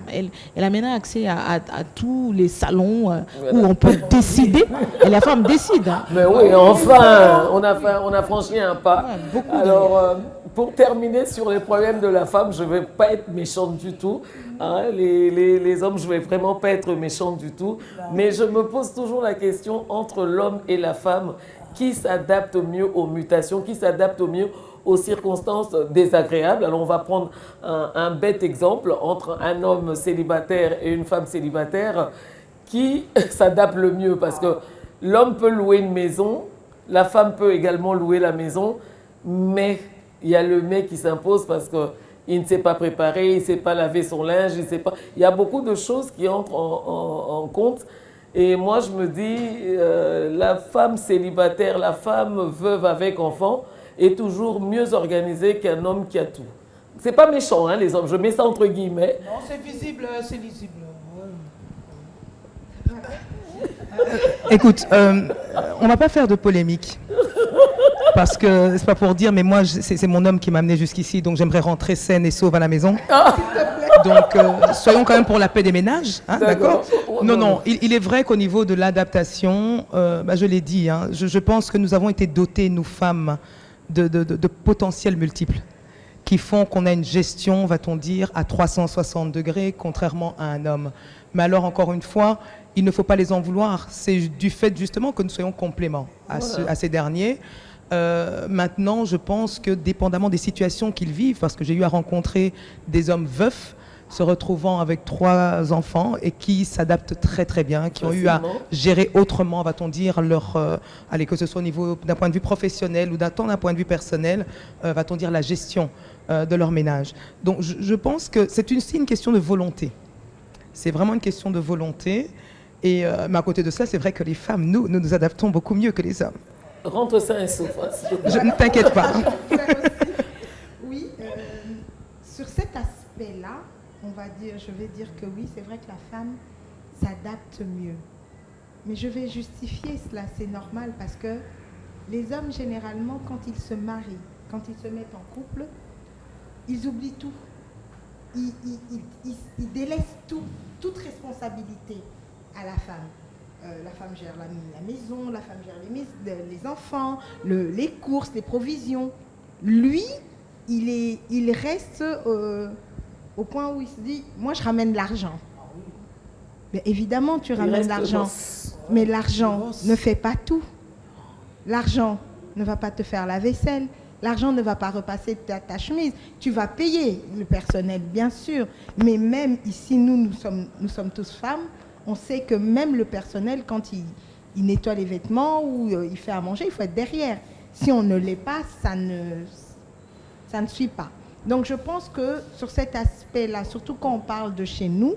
tous les salons où on peut décider. Et la femme décide. Hein. Mais oui, enfin, on a franchi un pas. Alors, pour terminer sur les problèmes de la femme, je ne vais pas être méchante du tout. Hein, les hommes, je ne vais vraiment pas être méchante du tout. Mais je me pose toujours la question entre l'homme et la femme, qui s'adapte mieux aux mutations, qui s'adapte mieux aux circonstances désagréables. Alors on va prendre un bête exemple entre un homme célibataire et une femme célibataire, qui s'adapte le mieux, parce que l'homme peut louer une maison, la femme peut également louer la maison, mais il y a le mec qui s'impose parce qu'il ne sait pas préparer, il ne sait pas laver son linge, il y a beaucoup de choses qui entrent en compte. Et moi, je me dis, la femme célibataire, la femme veuve avec enfant est toujours mieux organisée qu'un homme qui a tout. C'est pas méchant, hein, les hommes, je mets ça entre guillemets. Non, c'est visible, c'est visible. Écoute, on va pas faire de polémique. Parce que c'est pas pour dire, mais moi, c'est mon homme qui m'a amené jusqu'ici, donc j'aimerais rentrer saine et sauve à la maison. Donc, soyons quand même pour la paix des ménages, hein, d'accord? Non, il est vrai qu'au niveau de l'adaptation, je l'ai dit, hein, je pense que nous avons été dotés, nous femmes, de potentiels multiples qui font qu'on a une gestion, va-t-on dire, à 360 degrés, contrairement à un homme. Mais alors, encore une fois, il ne faut pas les en vouloir. C'est du fait, justement, que nous soyons compléments à ces derniers. Maintenant, je pense que dépendamment des situations qu'ils vivent, parce que j'ai eu à rencontrer des hommes veufs se retrouvant avec 3 enfants et qui s'adaptent très très bien, qui ont eu à gérer autrement, va-t-on dire, que ce soit au niveau d'un point de vue professionnel ou d'un point de vue personnel, va-t-on dire la gestion de leur ménage. Donc je pense que c'est une question de volonté. C'est vraiment une question de volonté. Et mais à côté de ça, c'est vrai que les femmes, nous adaptons beaucoup mieux que les hommes. Rentre sain et sauf. Je ne t'inquiète pas. Oui, sur cet aspect-là, je vais dire que oui, c'est vrai que la femme s'adapte mieux. Mais je vais justifier cela, c'est normal, parce que les hommes, généralement, quand ils se marient, quand ils se mettent en couple, ils oublient tout. Ils délaissent toute responsabilité à la femme. La femme gère la maison, la femme gère les enfants, les courses, les provisions. Lui, il reste au point où il se dit, moi je ramène l'argent. Mais évidemment tu ramènes l'argent, mais l'argent ne fait pas tout. L'argent ne va pas te faire la vaisselle, l'argent ne va pas repasser ta chemise. Tu vas payer le personnel, bien sûr, mais même ici, nous sommes tous femmes. On sait que même le personnel, quand il nettoie les vêtements ou il fait à manger, il faut être derrière. Si on ne l'est pas, ça ne suit pas. Donc je pense que sur cet aspect-là, surtout quand on parle de chez nous,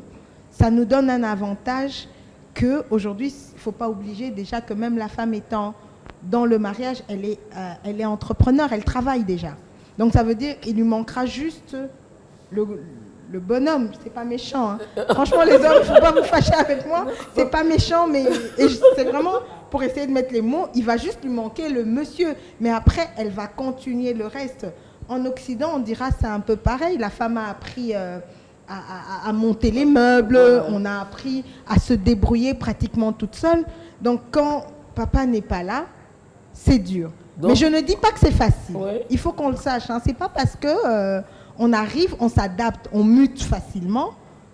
ça nous donne un avantage qu'aujourd'hui, il ne faut pas obliger déjà que même la femme étant dans le mariage, elle est entrepreneur, elle travaille déjà. Donc ça veut dire qu'il lui manquera juste le bonhomme, c'est pas méchant. Hein. Franchement, les hommes, il ne faut pas vous fâcher avec moi. C'est pas méchant, mais c'est vraiment pour essayer de mettre les mots. Il va juste lui manquer le monsieur. Mais après, elle va continuer le reste. En Occident, on dira c'est un peu pareil. La femme a appris à monter les meubles. On a appris à se débrouiller pratiquement toute seule. Donc, quand papa n'est pas là, c'est dur. Donc, mais je ne dis pas que c'est facile. Ouais. Il faut qu'on le sache. Hein. C'est pas parce que on arrive, on s'adapte, on mute facilement,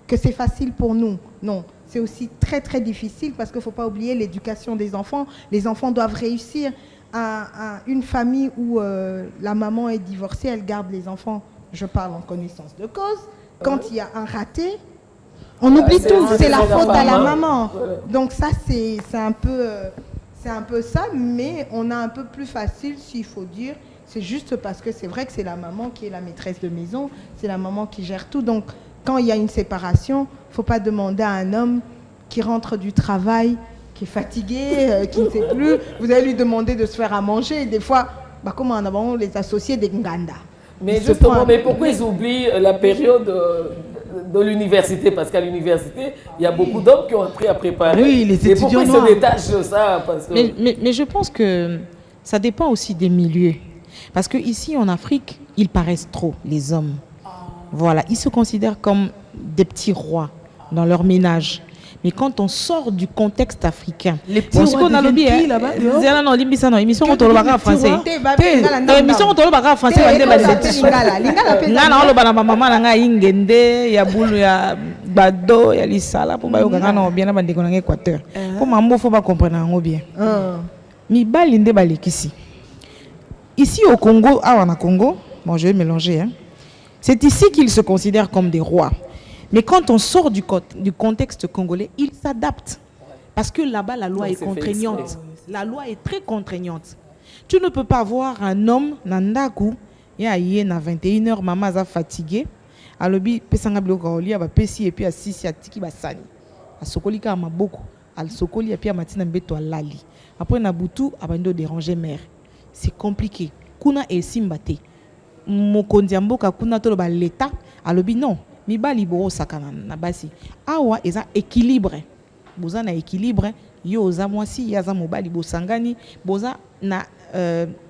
que c'est facile pour nous. Non, c'est aussi très très difficile parce qu'il ne faut pas oublier l'éducation des enfants. Les enfants doivent réussir. Une famille où la maman est divorcée, elle garde les enfants, je parle en connaissance de cause. Quand il y a un raté, on oublie tout, c'est la faute à la maman. Donc ça, c'est un peu ça, mais on a un peu plus facile, s'il faut dire. C'est juste parce que c'est vrai que c'est la maman qui est la maîtresse de maison, c'est la maman qui gère tout. Donc quand il y a une séparation, il ne faut pas demander à un homme qui rentre du travail, qui est fatigué, qui ne sait plus, vous allez lui demander de se faire à manger. Et des fois, comment en avons les associés des Nganda. Mais justement, mais pourquoi ils oublient la période de l'université? Parce qu'à l'université, il y a beaucoup d'hommes qui ont appris à préparer. Oui, les étudiants. Et pourquoi ils se détachent de ça? Parce que... mais je pense que ça dépend aussi des milieux. Parce qu'ici, en Afrique, ils paraissent trop, les hommes. Voilà, ils se considèrent comme des petits rois dans leur ménage. Mais quand on sort du contexte africain, les petits rois deviennent qui là-bas? Non, l'émission, non, émission on te le bagarre français. Émission on te le bagarre français. Nana on le bagarre maman nanga ingende ya bulu ya bado ya lisala pour bayo kanga na bien na bande konanga Équateur. Pour mambo faut pas comprendre ngo bien. Mi balinde balekisi. Ici au Congo, en Congo, bon je vais mélanger hein. C'est ici qu'ils se considèrent comme des rois. Mais quand on sort du contexte congolais, ils s'adaptent. Parce que là-bas, la loi est contraignante. La loi est très contraignante. Tu ne peux pas voir un homme, Nandaku, il y a 21h, maman est fatiguée. Alobi, pesanga biloko oli, aba pesi et puis à 6 ya tiki basani. A sokoli ka maboko, al sokoli et puis à matina mbeto alali. Après na butu, abando déranger mère. C'est compliqué. Kuna e simbate. Mokondi mboka kuna to ba l'état, alobi non. Mibali boro sakana na basi awa eza équilibre boza na équilibre yo oza mwasi yaza mobali bosangani boza na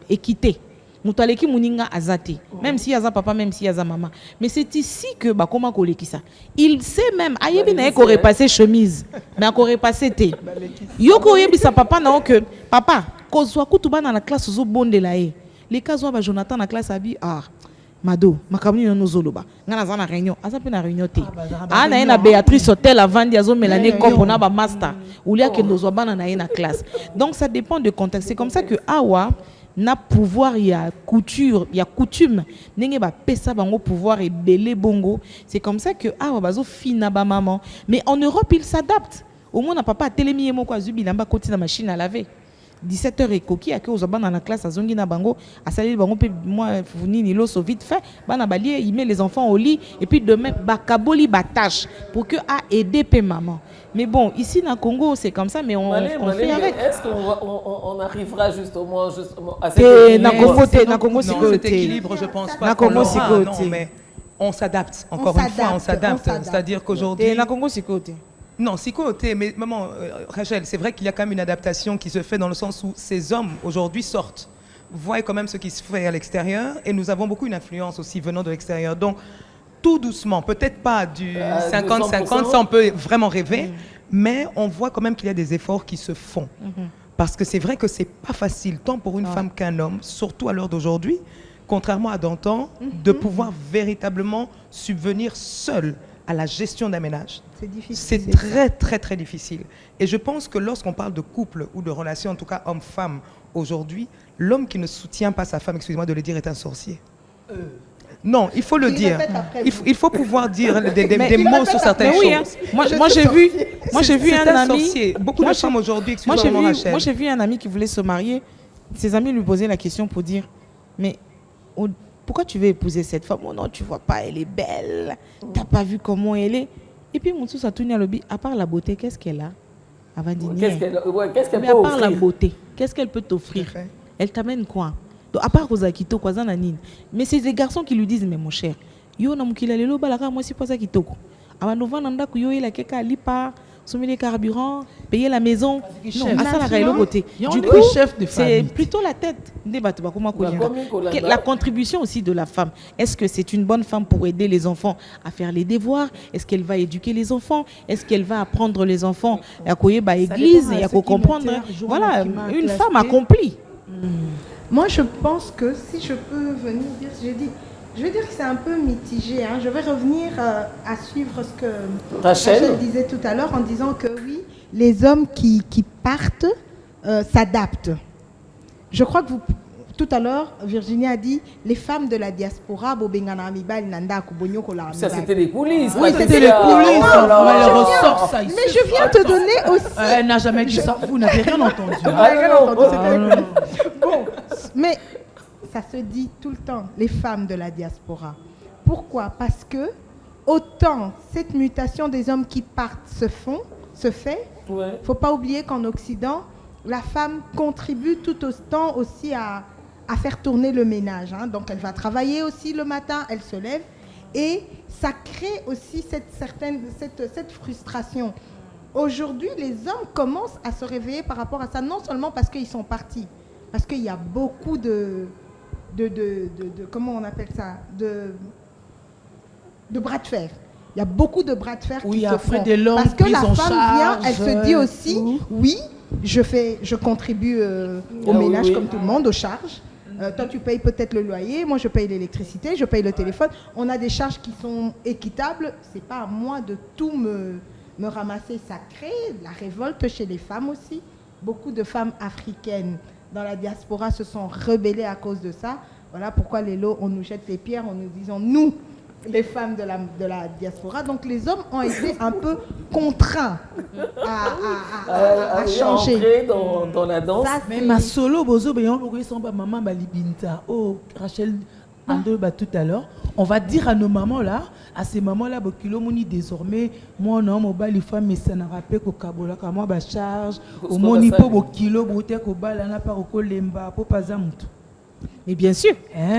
équité mutu aleki muninga azate même si yaza papa même si yaza maman mais c'est ici que bakoma kolekisa il sait même ayebi na ko repasser chemise mais ko repasser te yo ko yebisa papa na que papa kozwa kutuba na classe zo bondela e les cas zo ba Jonathan na classe abi Mado, makamuni no zoloba. Ngana za na réunion, asa pe na réunion te. Ana na Béatrice Hotel avant dia zo Mélanie Kopo na ba master. Ulia ke nozo bana na na classe. Donc ça dépend du contexte. C'est comme ça que awa na pouvoir il y a coutume, nenge ba pesa bango pouvoir et belé bongo. C'est comme ça que awa bazo fina ba maman. Mais en Europe, ils s'adaptent. Au moins na papa telemi mo kwa zubi lamba koti na machine à laver. 17h et coquille à que aux dans la classe à zongi na bango à salir bango peut moi fournir ni l'eau vite fait bana balier il met les enfants au lit et puis demain bakaboli batache pour que a aider pe maman. Mais bon ici dans Congo c'est comme ça mais on fait avec. Est-ce qu'on arrivera justement à cet équilibre? Na Congo c'est cet équilibre je pense pas. Na Congo c'est non mais on s'adapte encore une fois on s'adapte c'est-à-dire qu'aujourd'hui na Congo c'est côté. Non, c'est côté, mais maman, Rachel, c'est vrai qu'il y a quand même une adaptation qui se fait dans le sens où ces hommes aujourd'hui sortent, voient quand même ce qui se fait à l'extérieur et nous avons beaucoup une influence aussi venant de l'extérieur. Donc, tout doucement, peut-être pas du 50-50, ça on peut vraiment rêver, mais on voit quand même qu'il y a des efforts qui se font. Parce que c'est vrai que c'est pas facile, tant pour une femme qu'un homme, surtout à l'heure d'aujourd'hui, contrairement à d'antan, de pouvoir véritablement subvenir seul à la gestion d'un ménage. C'est difficile. C'est très, très, très difficile. Et je pense que lorsqu'on parle de couple ou de relation, en tout cas homme-femme, aujourd'hui, l'homme qui ne soutient pas sa femme, excusez-moi de le dire, est un sorcier. Non, il faut le dire. Il faut pouvoir dire des mots sur certaines choses. Hein. Moi j'ai vu un ami. Sorcier. Beaucoup de femmes aujourd'hui, excusez-moi Rachel. Moi j'ai vu un ami qui voulait se marier. Ses amis lui posaient la question pour dire, mais pourquoi tu veux épouser cette femme? Oh non, tu vois pas, elle est belle. T'as pas vu comment elle est. Et puis, Moussou Satouni a lobby, à part la beauté, qu'est-ce qu'elle a? Qu'est-ce qu'elle peut offrir? À part la beauté, qu'est-ce qu'elle peut t'offrir? Elle t'amène quoi? Donc, à part Rosakito, quoi, Zananine. Mais c'est des garçons qui lui disent, mais mon cher, yo na mukila lelo balaka moi si pas ça kitoko. Aba nova nanda ku yo ila keka lipa, soumis les carburants, payer la maison. Non, à ça la réelle beauté. Du coup, c'est plutôt la tête. La contribution aussi de la femme. Est-ce que c'est une bonne femme pour aider les enfants à faire les devoirs? Est-ce qu'elle va éduquer les enfants? Est-ce qu'elle va apprendre les enfants à couiller à l'église et à comprendre? Voilà, une femme accomplie. Moi, je pense que si je peux venir dire, Je veux dire que c'est un peu mitigé. Hein. Je vais revenir à suivre ce que Rachel disait tout à l'heure en disant que oui, les hommes qui partent s'adaptent. Je crois que tout à l'heure, Virginie a dit les femmes de la diaspora, ça c'était les coulisses. Oui, c'était les coulisses. Elle ressort ça ici. Mais je viens te donner aussi. Elle n'a jamais dit ça. Vous n'avez rien entendu. Bon, mais ça se dit tout le temps, les femmes de la diaspora. Pourquoi? Parce que autant cette mutation des hommes qui partent se fait, il ne faut pas oublier qu'en Occident, la femme contribue tout autant aussi à faire tourner le ménage. Hein. Donc elle va travailler aussi le matin, elle se lève. Et ça crée aussi cette frustration. Aujourd'hui, les hommes commencent à se réveiller par rapport à ça, non seulement parce qu'ils sont partis, parce qu'il y a beaucoup de comment on appelle ça, de bras de fer. Il y a beaucoup de bras de fer qui se font. Parce que la femme vient, elle se dit aussi, oui, je contribue au ménage comme tout le monde, aux charges. Toi, tu payes peut-être le loyer, moi, je paye l'électricité, je paye le téléphone. On a des charges qui sont équitables. Ce n'est pas à moi de tout me ramasser. Ça crée la révolte chez les femmes aussi. Beaucoup de femmes africaines dans la diaspora se sont rebellées à cause de ça. Voilà pourquoi les lots, on nous jette les pierres en nous disant, nous, les femmes de la diaspora. Donc les hommes ont été un peu contraints à changer. Dans la danse. Mais ma solo, bozo, maman balibinta. Oh, Rachel, tout à l'heure. On va dire à nos mamans là, à ces mamans-là, désormais, moi, non, mon bal, les femmes, mais ça n'a rappelé qu'au Kabola, qu'à moi, bah, charge, au monipo, au kilo, au bal, on n'a pas au lemba, pour pas à moutou. Mais bien sûr,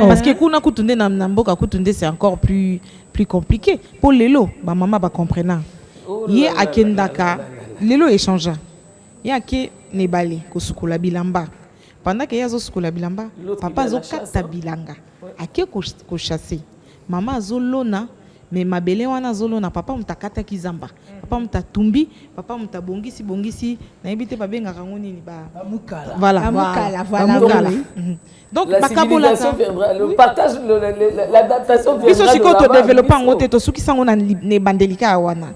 parce que kuna kutunde na mboka kutunde c'est encore plus compliqué. Pour lelo, ba maman ba comprendre. Yé akendaka, lelo échange. Yé ake nebale ko sukula bilamba. Pendant que yazo sukula bilamba, papa zo kata bilanga. Ake ko chasser. Maman zo lona, mais mabele wana zo lona papa mutakata kizamba. Papa mutatumbi, papa mutabongisi, na ebite ba benga ngoni ni ba mukala. Voilà. Donc, la civilisation viendra, le partage, l'adaptation viendra. Ils aussi quand on développe en côté, tout ce qui sont ne bandelika awana.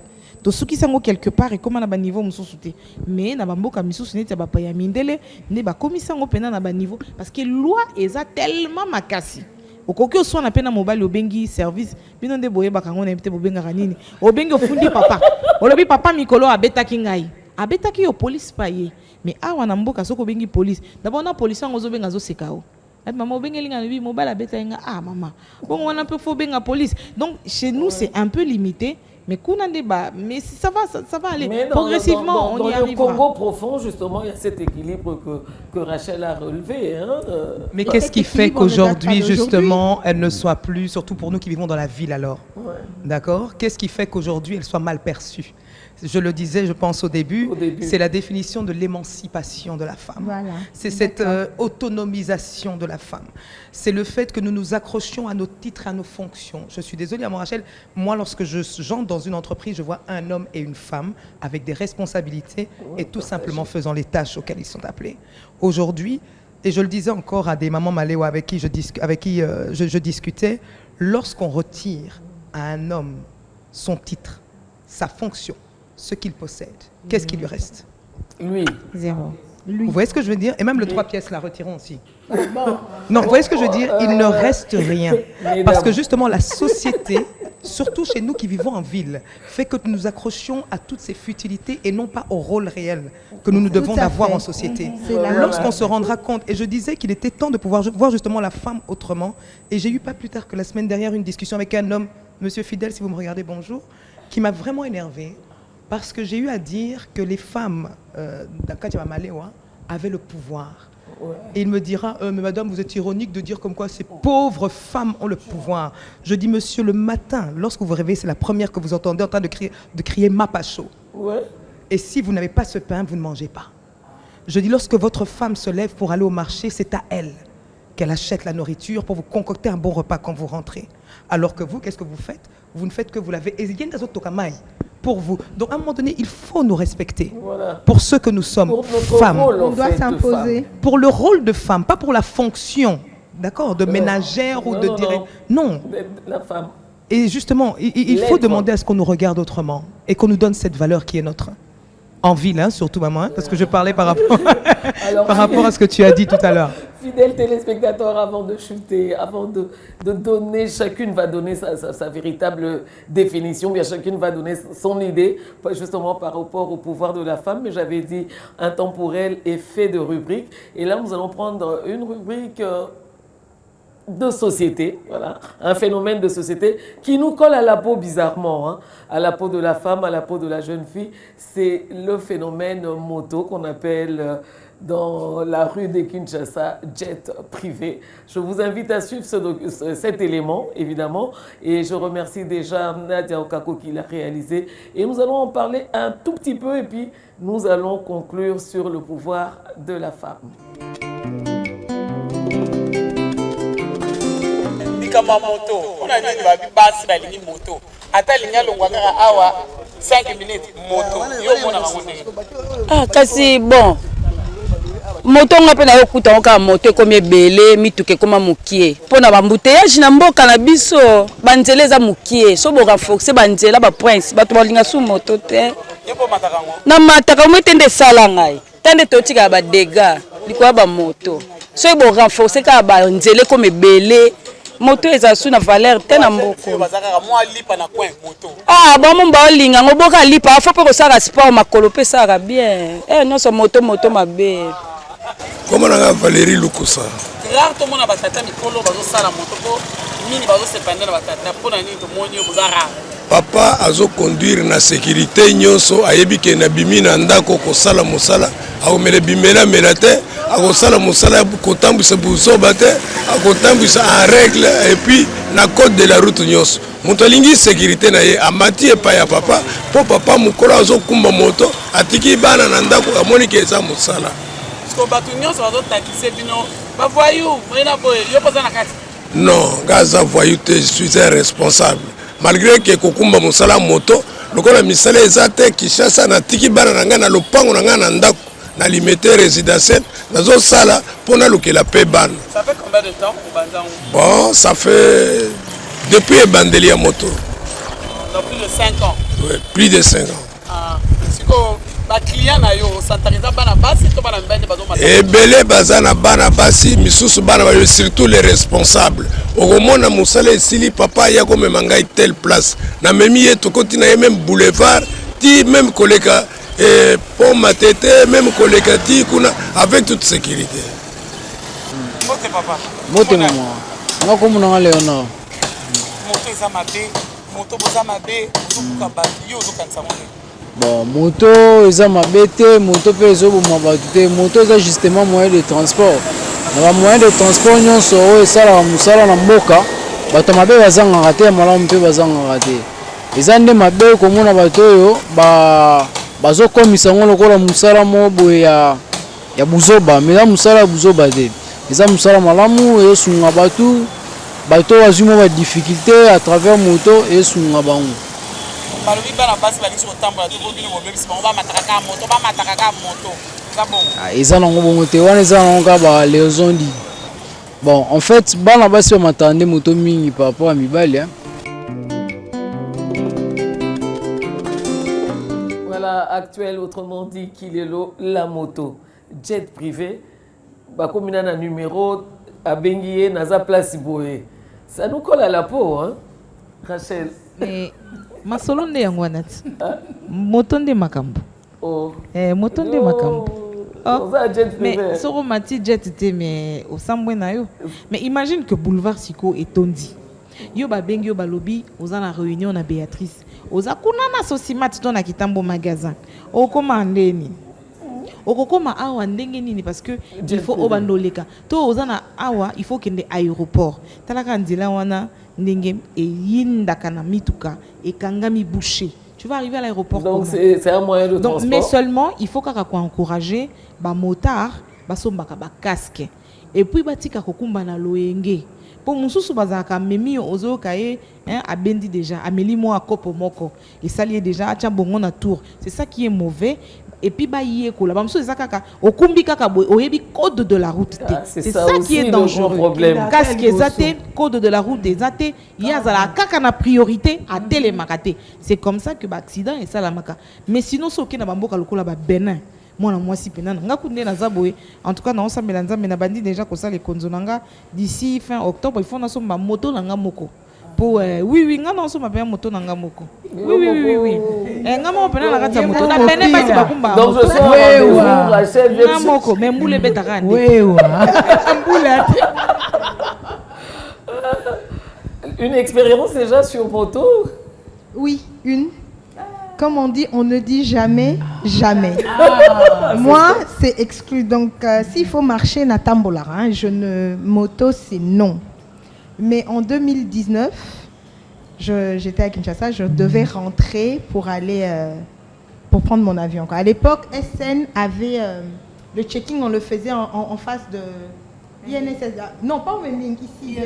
Tout ce qui sont quelque part et comment na ba niveau mususuté. Mais na bamboka misusu neti ba paya mindele, ne ba komisa ngo pena na ba niveau parce que loi eza tellement makasi. Okoki oso na pena mobile obengi service, bino nde boye bakango na ebite bobenga kanini. Obengi ofundi papa. Olobi papa mikolo abetaki ngai. Abetaki yo police paye. Mais awa na mboka soko bengi police. D'abord na police ngo zo benga zo sekao. Maman, maman. Bon, on a un peu faux benga police. Donc, chez nous, c'est un peu limité. Mais mais ça va aller. Mais progressivement, on y arrivera. Dans le Congo profond, justement, il y a cet équilibre que Rachel a relevé. Hein. Mais qu'est-ce qui fait qu'aujourd'hui, justement, elle ne soit plus, surtout pour nous qui vivons dans la ville alors, d'accord? Qu'est-ce qui fait qu'aujourd'hui, elle soit mal perçue? Je le disais, je pense au début. C'est la définition de l'émancipation de la femme. Voilà. C'est cette autonomisation de la femme. C'est le fait que nous nous accrochions à nos titres, à nos fonctions. Je suis désolée, Maman Rachel, moi, lorsque j'entre dans une entreprise, je vois un homme et une femme avec des responsabilités et tout simplement faisant les tâches auxquelles ils sont appelés. Aujourd'hui, et je le disais encore à des mamans maléwa avec qui je discutais, lorsqu'on retire à un homme son titre, sa fonction, ce qu'il possède, qu'est-ce qui lui reste? Lui. Zéro. Lui. Vous voyez ce que je veux dire? Et même le 3 pièces, la retirons aussi. Non, vous voyez ce que je veux dire? Il ne reste rien. Parce que justement, la société, surtout chez nous qui vivons en ville, fait que nous nous accrochions à toutes ces futilités et non pas au rôle réel que nous devons avoir en société. Lorsqu'on se rendra compte, et je disais qu'il était temps de pouvoir voir justement la femme autrement, et j'ai eu pas plus tard que la semaine dernière une discussion avec un homme, Monsieur Fidèle, si vous me regardez, bonjour, qui m'a vraiment énervé. Parce que j'ai eu à dire que les femmes d'Akatia Malewa avaient le pouvoir. Ouais. Et il me dira, mais madame, vous êtes ironique de dire comme quoi ces pauvres femmes ont le pouvoir. Je dis, monsieur, le matin, lorsque vous vous réveillez, c'est la première que vous entendez en train de crier Mapacho. Ouais. Et si vous n'avez pas ce pain, vous ne mangez pas. Je dis, lorsque votre femme se lève pour aller au marché, c'est à elle qu'elle achète la nourriture pour vous concocter un bon repas quand vous rentrez. Alors que vous, qu'est-ce que vous faites? Vous ne faites que vous l'avez. Et il y a des autres tokamai pour vous. Donc à un moment donné, il faut nous respecter. Voilà. Pour ce que nous sommes, femmes. On doit s'imposer. Pour le rôle de femme, pas pour la fonction d'accord, de ménagère ou de direct. Non. La femme. Et justement, il faut demander à ce qu'on nous regarde autrement et qu'on nous donne cette valeur qui est notre. En ville, hein, surtout maman, hein, parce que je parlais par rapport, par rapport à ce que tu as dit tout à l'heure. Fidèles téléspectateurs, avant de chuter, avant de donner, chacune va donner sa véritable définition, bien chacune va donner son idée, justement par rapport au pouvoir de la femme. Mais j'avais dit intemporel et fait de rubriques. Et là, nous allons prendre une rubrique de société, voilà, un phénomène de société qui nous colle à la peau bizarrement, hein, à la peau de la femme, à la peau de la jeune fille. C'est le phénomène moto qu'on appelle dans la rue de Kinshasa jet privé. Je vous invite à suivre cet élément, évidemment, et je remercie déjà Nadia Okako qui l'a réalisé. Et nous allons en parler un tout petit peu et puis nous allons conclure sur le pouvoir de la femme. Kama moto ona nini babi basi balingi moto ata linya longwa kaka awa 5 minutes moto yo mona ngone kasi bon moto nga pe na yokuta ka moto comme ebele mituke koma mukie pona ba mbouteillage na mboka na biso banzela za mukie so bo renforcer banzela ba prince bato balinga su moto te yepo mataka ngo na mataka mwetende sala ngai tande totika ba dégâts likwa ba moto so bo renforcer ka ba nzela comme ebele moto eza su na valeur te na mboko bazaka mwa lipa na coin moto ba mo ba linga ngoboka lipa fa pe ko sala sport makolo pe sala bien non so moto mabe comment on a Valérie Lukusa rare to mona batata mikolo bazo sala moto ko mini bazo se pendre na batata pona ni to monyo bozara papa azo conduire na sécurité nyonso ayebi ke na bimina ndako ko sala mosala aomele bimela melate akosala mosala ya kotambwisa buzoba te akotambwisa en règle et puis na code de la route nyonso moto alingi sécurité na ye amati epai ya papa po papa mokolo azokumba moto atiki bana na ndako amoni ke eza mosala sko bato nyonso bazotakise bino bavoyu moyena boye yo poza na kati non gaza voyou te je suis un responsable malgré que kokumba mosala moto lokola misala eza te Kinshasa na tiki bana na nga na lopango na nga na ndako na limité résidentiel nazo sala pona lokela pe bana. Ça fait combien de temps pour Banzango? Bon, ça fait depuis bandeli ya moto. Donc plus de 5 ans. Oui, plus de 5 ans. Ah, siko ba client na yo santarisa bana basi to bana mbende bazo mata. Ebele bazana bana basi misusu bana ba surtout les responsables. Okomona musala esili papa ya ko memangai telle place. Na memi ye to continue même boulevard ti même koleka et pour ma tête, même collègue kuna avec toute sécurité. Moto papa. Moto maman. On comme on a Léonard. Moto eza mabe, moto boza mabe, ozokuka bato yo ozokanisa moto. Bon, moto eza mabe te, moto pe ezo boma bato te, moto eza justement moyen de transport. Na moyen de transport nyonso oyo esala musala na mboka, bato mabe bazanga te, malamu pe bazanga te. Eza nde mabe komona bato oyo bazo komisa ngo lokola musala mo boye ya buzoba mais la musala ya buzoba te eza musala malamu esunga bato azimo ba difficulté à travers moto esunga bango balobi bana basi balisi kotambola to bobino bobebisi bango bamataka moto eza bongo eza nango bongo te wana eza nango ka ba liaison di bon en fait bana basi bamataka nde moto mingi par rapport à mibali hein. Actuel, autrement dit, qu'il est la moto, jet privé, comme il a un numéro à Benguié, Naza Place Boé. Ça nous colle à la peau, hein, Rachel. Mais ma solo nde yangwana ti. Moto nde makambo. Oh. Moto nde makambo. Oh. Mais soro mati jet te mais au sambwe na yo. Mais imagine que boulevard Siko est tondi. Yo ba bengi yo ba lobby, oza na réunion na Béatrice. Oza kuna na sosimati to na kitambo magasin. Okoma ndeni. Okokoma awa ndenge nini parce que il faut obandoleka. To oza na awa il faut kende aéroport. Talaka ndila wana ndenge e yinda kana mituka e kangami bouché. Tu vas arriver à l'aéroport. Donc c'est un moyen de transport. Mais seulement il faut kaka ko encourager ba motard ba sombaka ba casque. Et puis batika kokumba na loenge. Pour mususu bazaka memi ozo kaye a bendi déjà ameli mo akopo moko et salier déjà atia bongo na tour. C'est ça qui est mauvais. et puis ba yé ko la bamso eza kaka okumbi kaka boy oyebi code de la route te. C'est ça qui est dangereux. Problème. Casque ezate code de la route ezate yazala kaka na priorité à télémakate. C'est comme ça que ba accident et ça la maka. Mais sinon soki na bamboka lokola ba Benin. Moi si pena nga kunde na zaboye. En tout cas na osambela nzambe na bandi déjà ko ça les konzo nanga d'ici fin octobre il faut na somba moto nanga moko. Pour oui nga na somba bien moto nanga moko. Oui. Nga mo pena na kati ya moto na Benin ba ti bakumba. Donc je sors la chaîne nga moko mais mbule betaka ndi. Une expérience déjà sur moto? Oui, une. Comme on dit, on ne dit jamais, jamais. Moi, c'est exclu. Donc, s'il faut marcher, na tambolara, moto, c'est non. Mais en 2019, j'étais à Kinshasa, je devais rentrer pour aller, pour prendre mon avion. À l'époque, SN avait le checking, on le faisait en face de INSS. Non, pas au Wending, ici.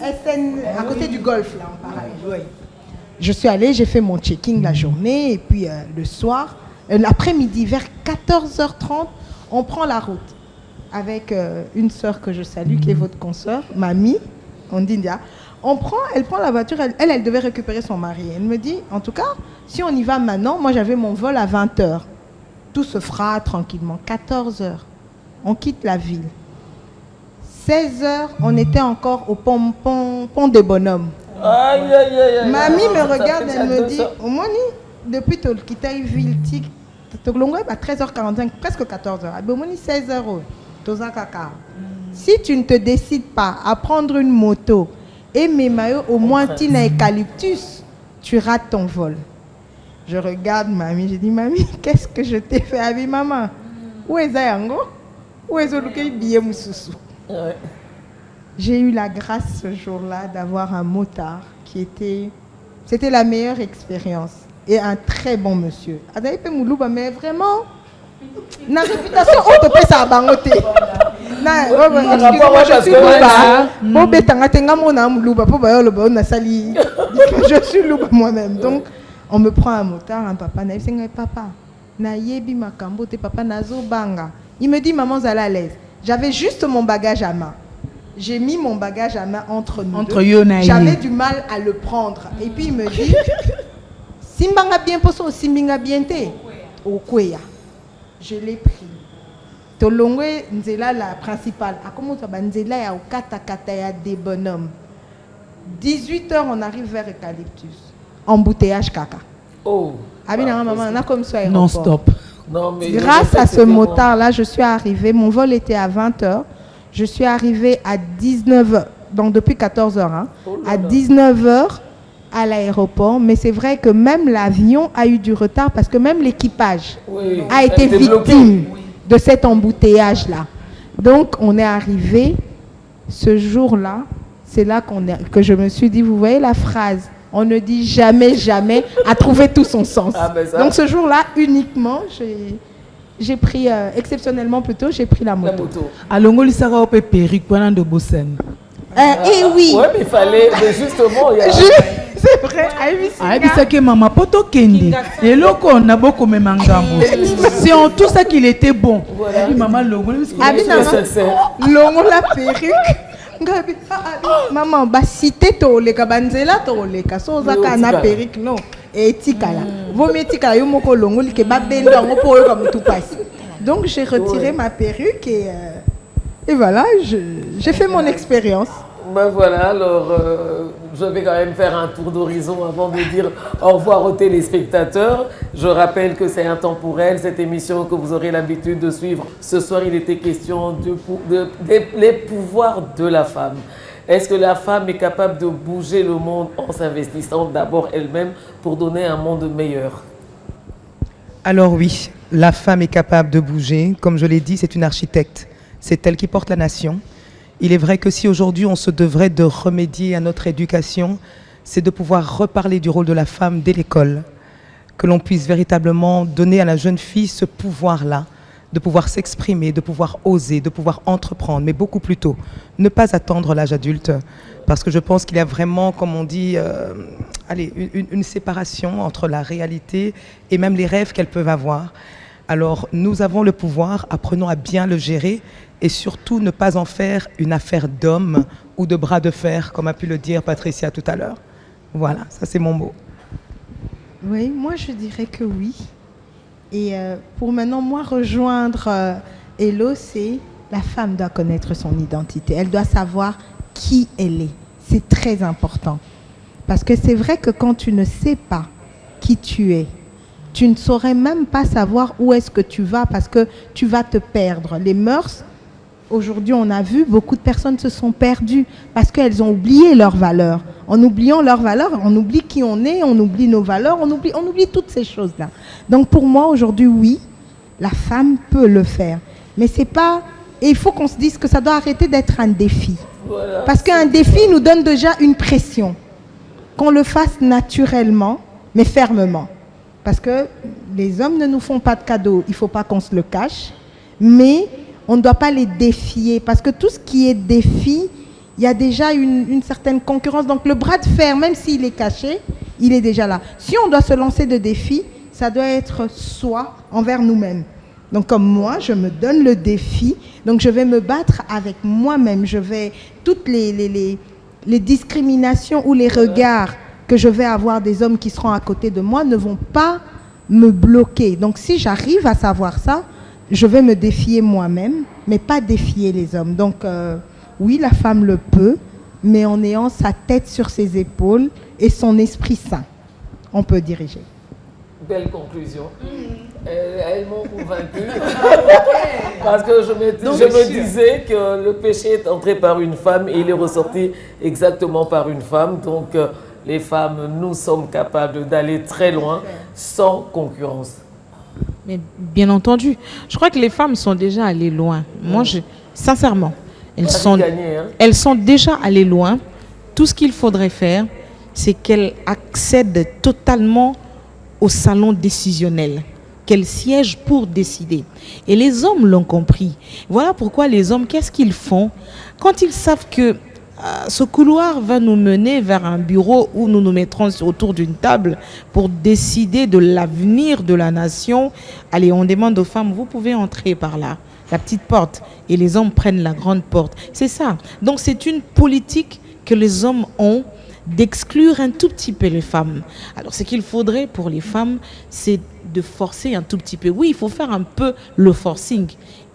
SN, à côté du golf, là, en parallèle. Oui. Je suis allée, j'ai fait mon checking la journée et puis le soir, l'après-midi, vers 14h30, on prend la route avec une sœur que je salue, qui est votre consoeur, Mamie, on dit India. Elle prend la voiture, elle devait récupérer son mari. Elle me dit, en tout cas, si on y va maintenant, moi j'avais mon vol à 20h. Tout se fera tranquillement. 14h, on quitte la ville. 16h, on était encore au pont des bonhommes. Mamie me regarde, elle me dit, au moins, depuis que tu as eu ville, tu à 13h45, presque 14h. Au moins, 16h. Si tu ne te décides pas à prendre une moto et mes maillots, au moins, tu n'as eucalyptus, tu rates ton vol. Je regarde Mamie, je dis, Mamie, qu'est-ce que je t'ai fait avec maman? Où est Zayango? Où est Zoluke Biye Moussousou? J'ai eu la grâce ce jour-là d'avoir un motard qui était... C'était la meilleure expérience. Et un très bon monsieur. Mais vraiment... La réputation, on te fait ça à Bangote. Je suis Louba moi-même. Donc, on me prend un motard, un papa. Papa, il me dit, maman, à l'aise. J'avais juste mon bagage à main. J'ai mis mon bagage à main entre nous deux. J'avais du mal à le prendre. Et puis il me dit, Simbanga bien poso, Simbanga bien te. Okweya. Je l'ai pris. Tolongwe nzela la principale. A comment ça va nzela ya okata kata ya des bonhommes. 18h on arrive vers Eucalyptus. Embouteillage kaka. Oh. Abina maman, on a comme ça non stop. Non, mais grâce à ce motard là, je suis arrivée. Mon vol était à 20h. Je suis arrivée à 19h, donc depuis 14h, hein, à 19h à l'aéroport. Mais c'est vrai que même l'avion a eu du retard parce que même l'équipage a été victime de cet embouteillage-là. Donc, on est arrivé ce jour-là. C'est là que je me suis dit, vous voyez la phrase, on ne dit jamais, jamais, a trouvé tout son sens. Donc, ce jour-là, uniquement, j'ai pris, exceptionnellement plutôt, j'ai pris la moto. Alongo lisara ope perruque pendant de Bossen. Et oui. Ouais, mais il fallait, mais justement, il y a... C'est vrai. Aïbisake maman poto kendi. Et loko on a beaucoup même angambo. C'est en tout ça qu'il était bon. Voilà. Et maman longo. Longo la perruque. Maman, bah cité toleka banzela toleka. So zaka na perruque non. Et tikala. Vaut mieux tikala yo moko longo li ke ba bendo ngo po yo comme tout passe. Donc j'ai retiré ma perruque et voilà, j'ai fait mon expérience. Ben voilà, alors je vais quand même faire un tour d'horizon avant de dire au revoir aux téléspectateurs. Je rappelle que c'est Intemporel, cette émission que vous aurez l'habitude de suivre. Ce soir, il était question des pouvoirs de la femme. Est-ce que la femme est capable de bouger le monde en s'investissant d'abord elle-même pour donner un monde meilleur? Alors oui, la femme est capable de bouger. Comme je l'ai dit, c'est une architecte. C'est elle qui porte la nation. Il est vrai que si aujourd'hui on se devrait de remédier à notre éducation, c'est de pouvoir reparler du rôle de la femme dès l'école. Que l'on puisse véritablement donner à la jeune fille ce pouvoir-là, de pouvoir s'exprimer, de pouvoir oser, de pouvoir entreprendre, mais beaucoup plus tôt. Ne pas attendre l'âge adulte, parce que je pense qu'il y a vraiment, comme on dit, une séparation entre la réalité et même les rêves qu'elles peuvent avoir. Alors, nous avons le pouvoir, apprenons à bien le gérer et surtout ne pas en faire une affaire d'homme ou de bras de fer, comme a pu le dire Patricia tout à l'heure. Voilà, ça c'est mon mot. Oui, moi je dirais que oui. Et pour maintenant, moi, rejoindre Hello, c'est la femme doit connaître son identité. Elle doit savoir qui elle est. C'est très important. Parce que c'est vrai que quand tu ne sais pas qui tu es, tu ne saurais même pas savoir où est-ce que tu vas parce que tu vas te perdre. Les mœurs, aujourd'hui on a vu, beaucoup de personnes se sont perdues parce qu'elles ont oublié leurs valeurs. En oubliant leurs valeurs, on oublie qui on est, on oublie nos valeurs, on oublie toutes ces choses-là. Donc pour moi aujourd'hui, oui, la femme peut le faire. Mais c'est pas... Et il faut qu'on se dise que ça doit arrêter d'être un défi. Voilà. Parce qu'un défi nous donne déjà une pression. Qu'on le fasse naturellement, mais fermement. Parce que les hommes ne nous font pas de cadeaux, il ne faut pas qu'on se le cache. Mais on ne doit pas les défier. Parce que tout ce qui est défi, il y a déjà une certaine concurrence. Donc le bras de fer, même s'il est caché, il est déjà là. Si on doit se lancer de défis, ça doit être soi envers nous-mêmes. Donc comme moi, je me donne le défi, donc je vais me battre avec moi-même. Je vais, toutes les discriminations ou les regards que je vais avoir des hommes qui seront à côté de moi ne vont pas me bloquer. Donc si j'arrive à savoir ça, je vais me défier moi-même, mais pas défier les hommes. Donc oui, la femme le peut, mais en ayant sa tête sur ses épaules et son esprit sain, on peut diriger. Belle conclusion. Elles m'ont convaincu. Parce que je me disais que le péché est entré par une femme et il est ressorti exactement par une femme. Donc les femmes, nous sommes capables d'aller très loin sans concurrence. Mais bien entendu, je crois que les femmes sont déjà allées loin. Moi, sincèrement, elles sont déjà allées loin. Tout ce qu'il faudrait faire, c'est qu'elles accèdent totalement au salon décisionnel, qu'elles siègent pour décider. Et les hommes l'ont compris. Voilà pourquoi les hommes, qu'est-ce qu'ils font quand ils savent que ce couloir va nous mener vers un bureau où nous nous mettrons autour d'une table pour décider de l'avenir de la nation. Allez, on demande aux femmes, vous pouvez entrer par là, la petite porte, et les hommes prennent la grande porte. C'est ça. Donc c'est une politique que les hommes ont d'exclure un tout petit peu les femmes. Alors ce qu'il faudrait pour les femmes, c'est de forcer un tout petit peu. Oui, il faut faire un peu le forcing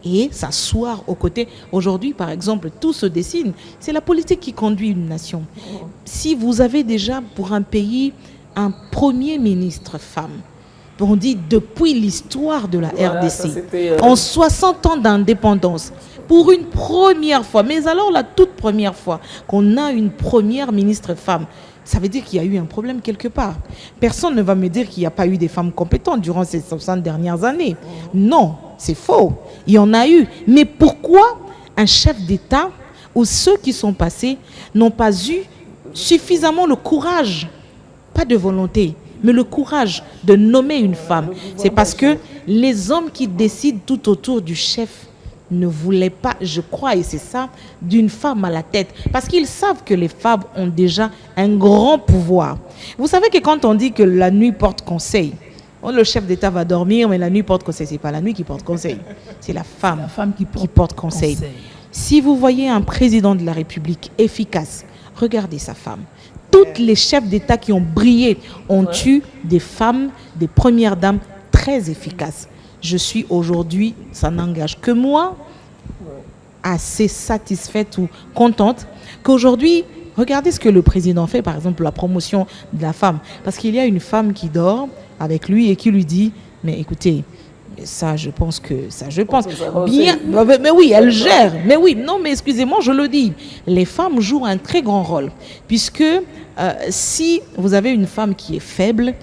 et s'asseoir aux côtés. Aujourd'hui, par exemple, tout se dessine. C'est la politique qui conduit une nation. Si vous avez déjà pour un pays un premier ministre femme, on dit depuis l'histoire de la RDC, en 60 ans d'indépendance, pour une première fois, mais alors la toute première fois qu'on a une première ministre femme, ça veut dire qu'il y a eu un problème quelque part. Personne ne va me dire qu'il n'y a pas eu des femmes compétentes durant ces 60 dernières années. Non, c'est faux. Il y en a eu. Mais pourquoi un chef d'État ou ceux qui sont passés n'ont pas eu suffisamment le courage, pas de volonté, mais le courage de nommer une femme? C'est parce que les hommes qui décident tout autour du chef ne voulaient pas, je crois, et c'est ça, d'une femme à la tête. Parce qu'ils savent que les femmes ont déjà un grand pouvoir. Vous savez que quand on dit que la nuit porte conseil, le chef d'État va dormir, mais la nuit porte conseil. Ce n'est pas la nuit qui porte conseil, c'est la femme qui porte conseil. Si vous voyez un président de la République efficace, regardez sa femme. Toutes les chefs d'État qui ont brillé ont eu des femmes, des premières dames très efficaces. Je suis aujourd'hui, ça n'engage que moi, assez satisfaite ou contente qu'aujourd'hui, regardez ce que le président fait, par exemple, la promotion de la femme. Parce qu'il y a une femme qui dort avec lui et qui lui dit, mais écoutez, ça, je pense. Bien, mais oui, elle gère. Mais oui, non, mais excusez-moi, je le dis. Les femmes jouent un très grand rôle. Puisque si vous avez une femme qui est faible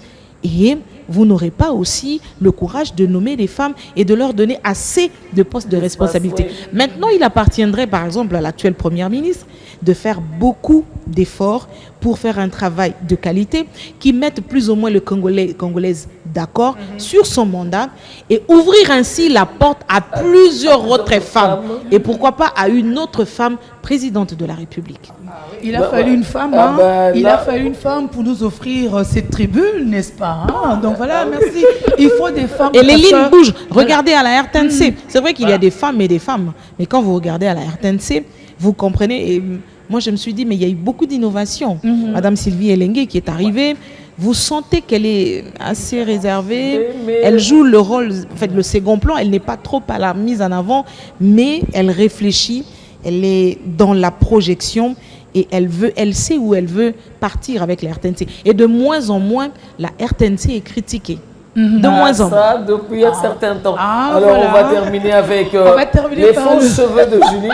et vous n'aurez pas aussi le courage de nommer les femmes et de leur donner assez de postes de responsabilité. Maintenant, il appartiendrait, par exemple, à l'actuelle première ministre de faire beaucoup d'efforts pour faire un travail de qualité qui mette plus ou moins le Congolaises d'accord sur son mandat et ouvrir ainsi la porte à plusieurs autres femmes et pourquoi pas à une autre femme présidente de la République. Il a fallu une femme, il a fallu une femme pour nous offrir cette tribune, n'est-ce pas? Donc voilà, merci. Il faut des femmes. Et les lignes bougent. Regardez à la RTNC. C'est vrai qu'il y a des femmes et des femmes, mais quand vous regardez à la RTNC, vous comprenez. Et moi, je me suis dit, mais il y a eu beaucoup d'innovations. Madame Sylvie Elengue qui est arrivée. Vous sentez qu'elle est assez réservée. Elle joue le rôle, en fait, le second plan. Elle n'est pas trop à la mise en avant, mais elle réfléchit. Elle est dans la projection et elle sait où elle veut partir avec la RTNC. Et de moins en moins, la RTNC est critiquée. De moins en moins. Depuis un certain temps. Alors, on va terminer avec les faux cheveux de Julie.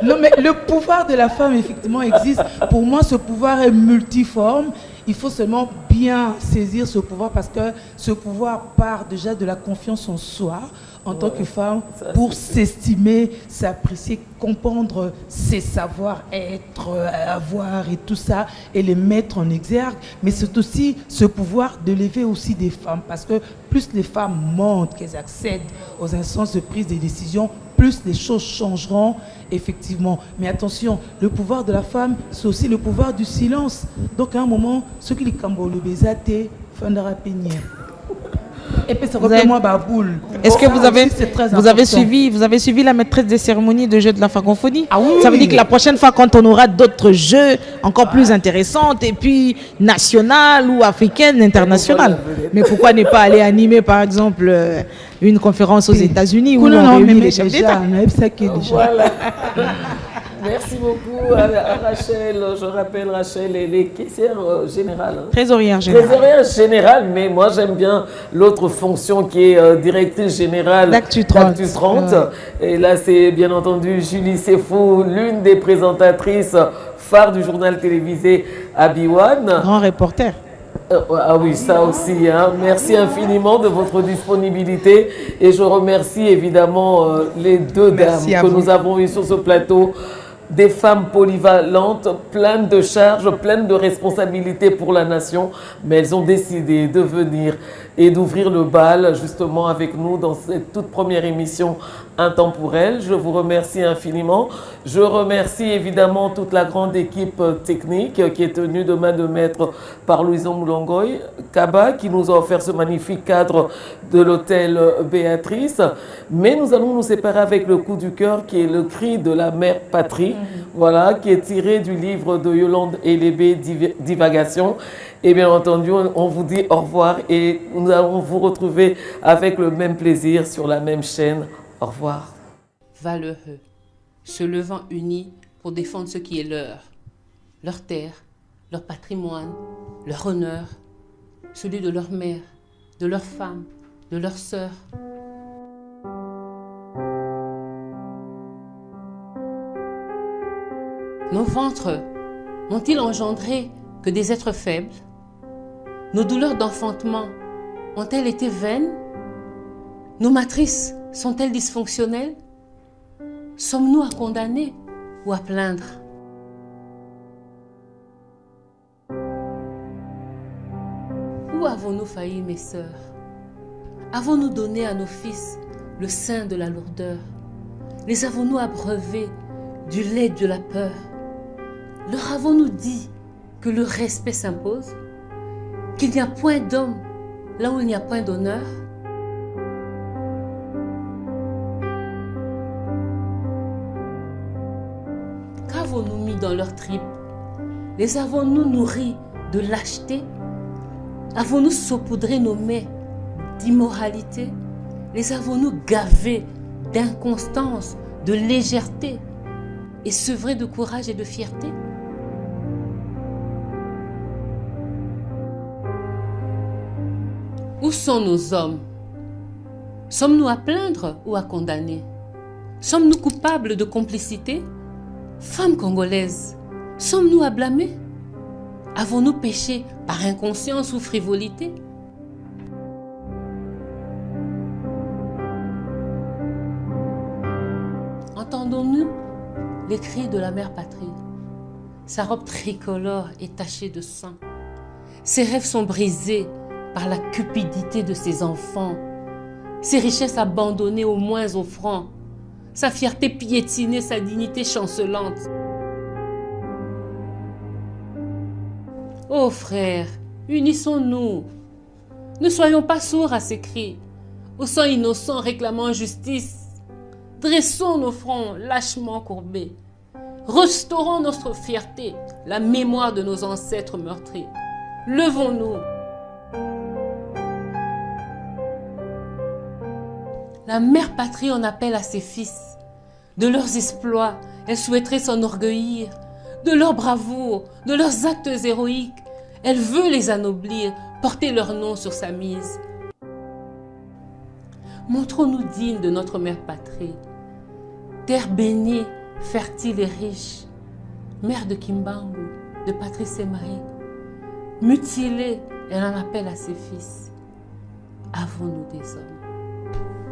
Non, mais le pouvoir de la femme, effectivement, existe. Pour moi, ce pouvoir est multiforme. Il faut seulement bien saisir ce pouvoir parce que ce pouvoir part déjà de la confiance en soi en tant que femme pour s'estimer, s'apprécier, comprendre ses savoir-être, avoir et tout ça et les mettre en exergue. Mais c'est aussi ce pouvoir de lever aussi des femmes parce que plus les femmes montrent qu'elles accèdent aux instances de prise des décisions, plus les choses changeront effectivement. Mais attention, le pouvoir de la femme, c'est aussi le pouvoir du silence. Donc à un moment, ce qui les cambo le baiser, fondera peigner. Et puis ça reprend moi baboule. Est-ce que vous avez suivi la maîtresse des cérémonies de jeux de la francophonie? Ça veut dire que la prochaine fois, quand on aura d'autres jeux encore plus intéressants et puis nationales ou africaines, internationales. Mais pourquoi ne pas aller animer par exemple une conférence aux États-Unis où on réunit les chefs d'État? Voilà. Merci beaucoup à Rachel. Je rappelle Rachel, elle est caissière générale. Trésorière générale. Trésorière générale, mais moi j'aime bien l'autre fonction qui est directrice générale d'Actu 30. Et là c'est bien entendu Julie Sefou, l'une des présentatrices phares du journal télévisé Abiwan. Grand reporter. Ah oui, ça aussi. Merci infiniment de votre disponibilité et je remercie évidemment les deux dames que nous avons eues sur ce plateau. Des femmes polyvalentes, pleines de charges, pleines de responsabilités pour la nation, mais elles ont décidé de venir et d'ouvrir le bal justement avec nous dans cette toute première émission intemporelle. Je vous remercie infiniment. Je remercie évidemment toute la grande équipe technique qui est tenue de main de maître par Louison Moulongoy, Kaba, qui nous a offert ce magnifique cadre de l'hôtel Béatrice. Mais nous allons nous séparer avec le coup du cœur qui est le cri de la mère patrie, voilà, qui est tiré du livre de Yolande Elébé, Divagation. Et bien entendu, on vous dit au revoir et nous allons vous retrouver avec le même plaisir sur la même chaîne. Au revoir. Valeureux, se levant unis pour défendre ce qui est leur terre, leur patrimoine, leur honneur, celui de leur mère, de leurs femmes, de leurs sœurs. Nos ventres n'ont-ils engendré que des êtres faibles? Nos douleurs d'enfantement ont-elles été vaines? Nos matrices sont-elles dysfonctionnelles? Sommes-nous à condamner ou à plaindre? Où avons-nous failli, mes sœurs? Avons-nous donné à nos fils le sein de la lourdeur? Les avons-nous abreuvés du lait de la peur? Leur avons-nous dit que le respect s'impose? Qu'il n'y a point d'homme là où il n'y a point d'honneur? Qu'avons-nous mis dans leurs tripes? Les avons-nous nourris de lâcheté? Avons-nous saupoudré nos mets d'immoralité? Les avons-nous gavés d'inconstance, de légèreté et sevrés de courage et de fierté? Où sont nos hommes? Sommes-nous à plaindre ou à condamner? Sommes-nous coupables de complicité? Femmes congolaises, sommes-nous à blâmer? Avons-nous péché par inconscience ou frivolité? Entendons-nous les cris de la mère patrie? Sa robe tricolore est tachée de sang. Ses rêves sont brisés par la cupidité de ses enfants. Ses richesses abandonnées aux moins offrants. Sa fierté piétinée, sa dignité chancelante. Ô frères, unissons-nous. Ne soyons pas sourds à ces cris. Au sang innocent réclamant justice. Dressons nos fronts lâchement courbés. Restaurons notre fierté, la mémoire de nos ancêtres meurtris. Levons-nous. La mère patrie en appelle à ses fils. De leurs exploits, elle souhaiterait s'enorgueillir. De leur bravoure, de leurs actes héroïques. Elle veut les anoblir, porter leur nom sur sa mise. Montrons-nous dignes de notre mère patrie. Terre bénie, fertile et riche. Mère de Kimbangu, de Patrice et Marie. Mutilée, elle en appelle à ses fils. Avons-nous des hommes?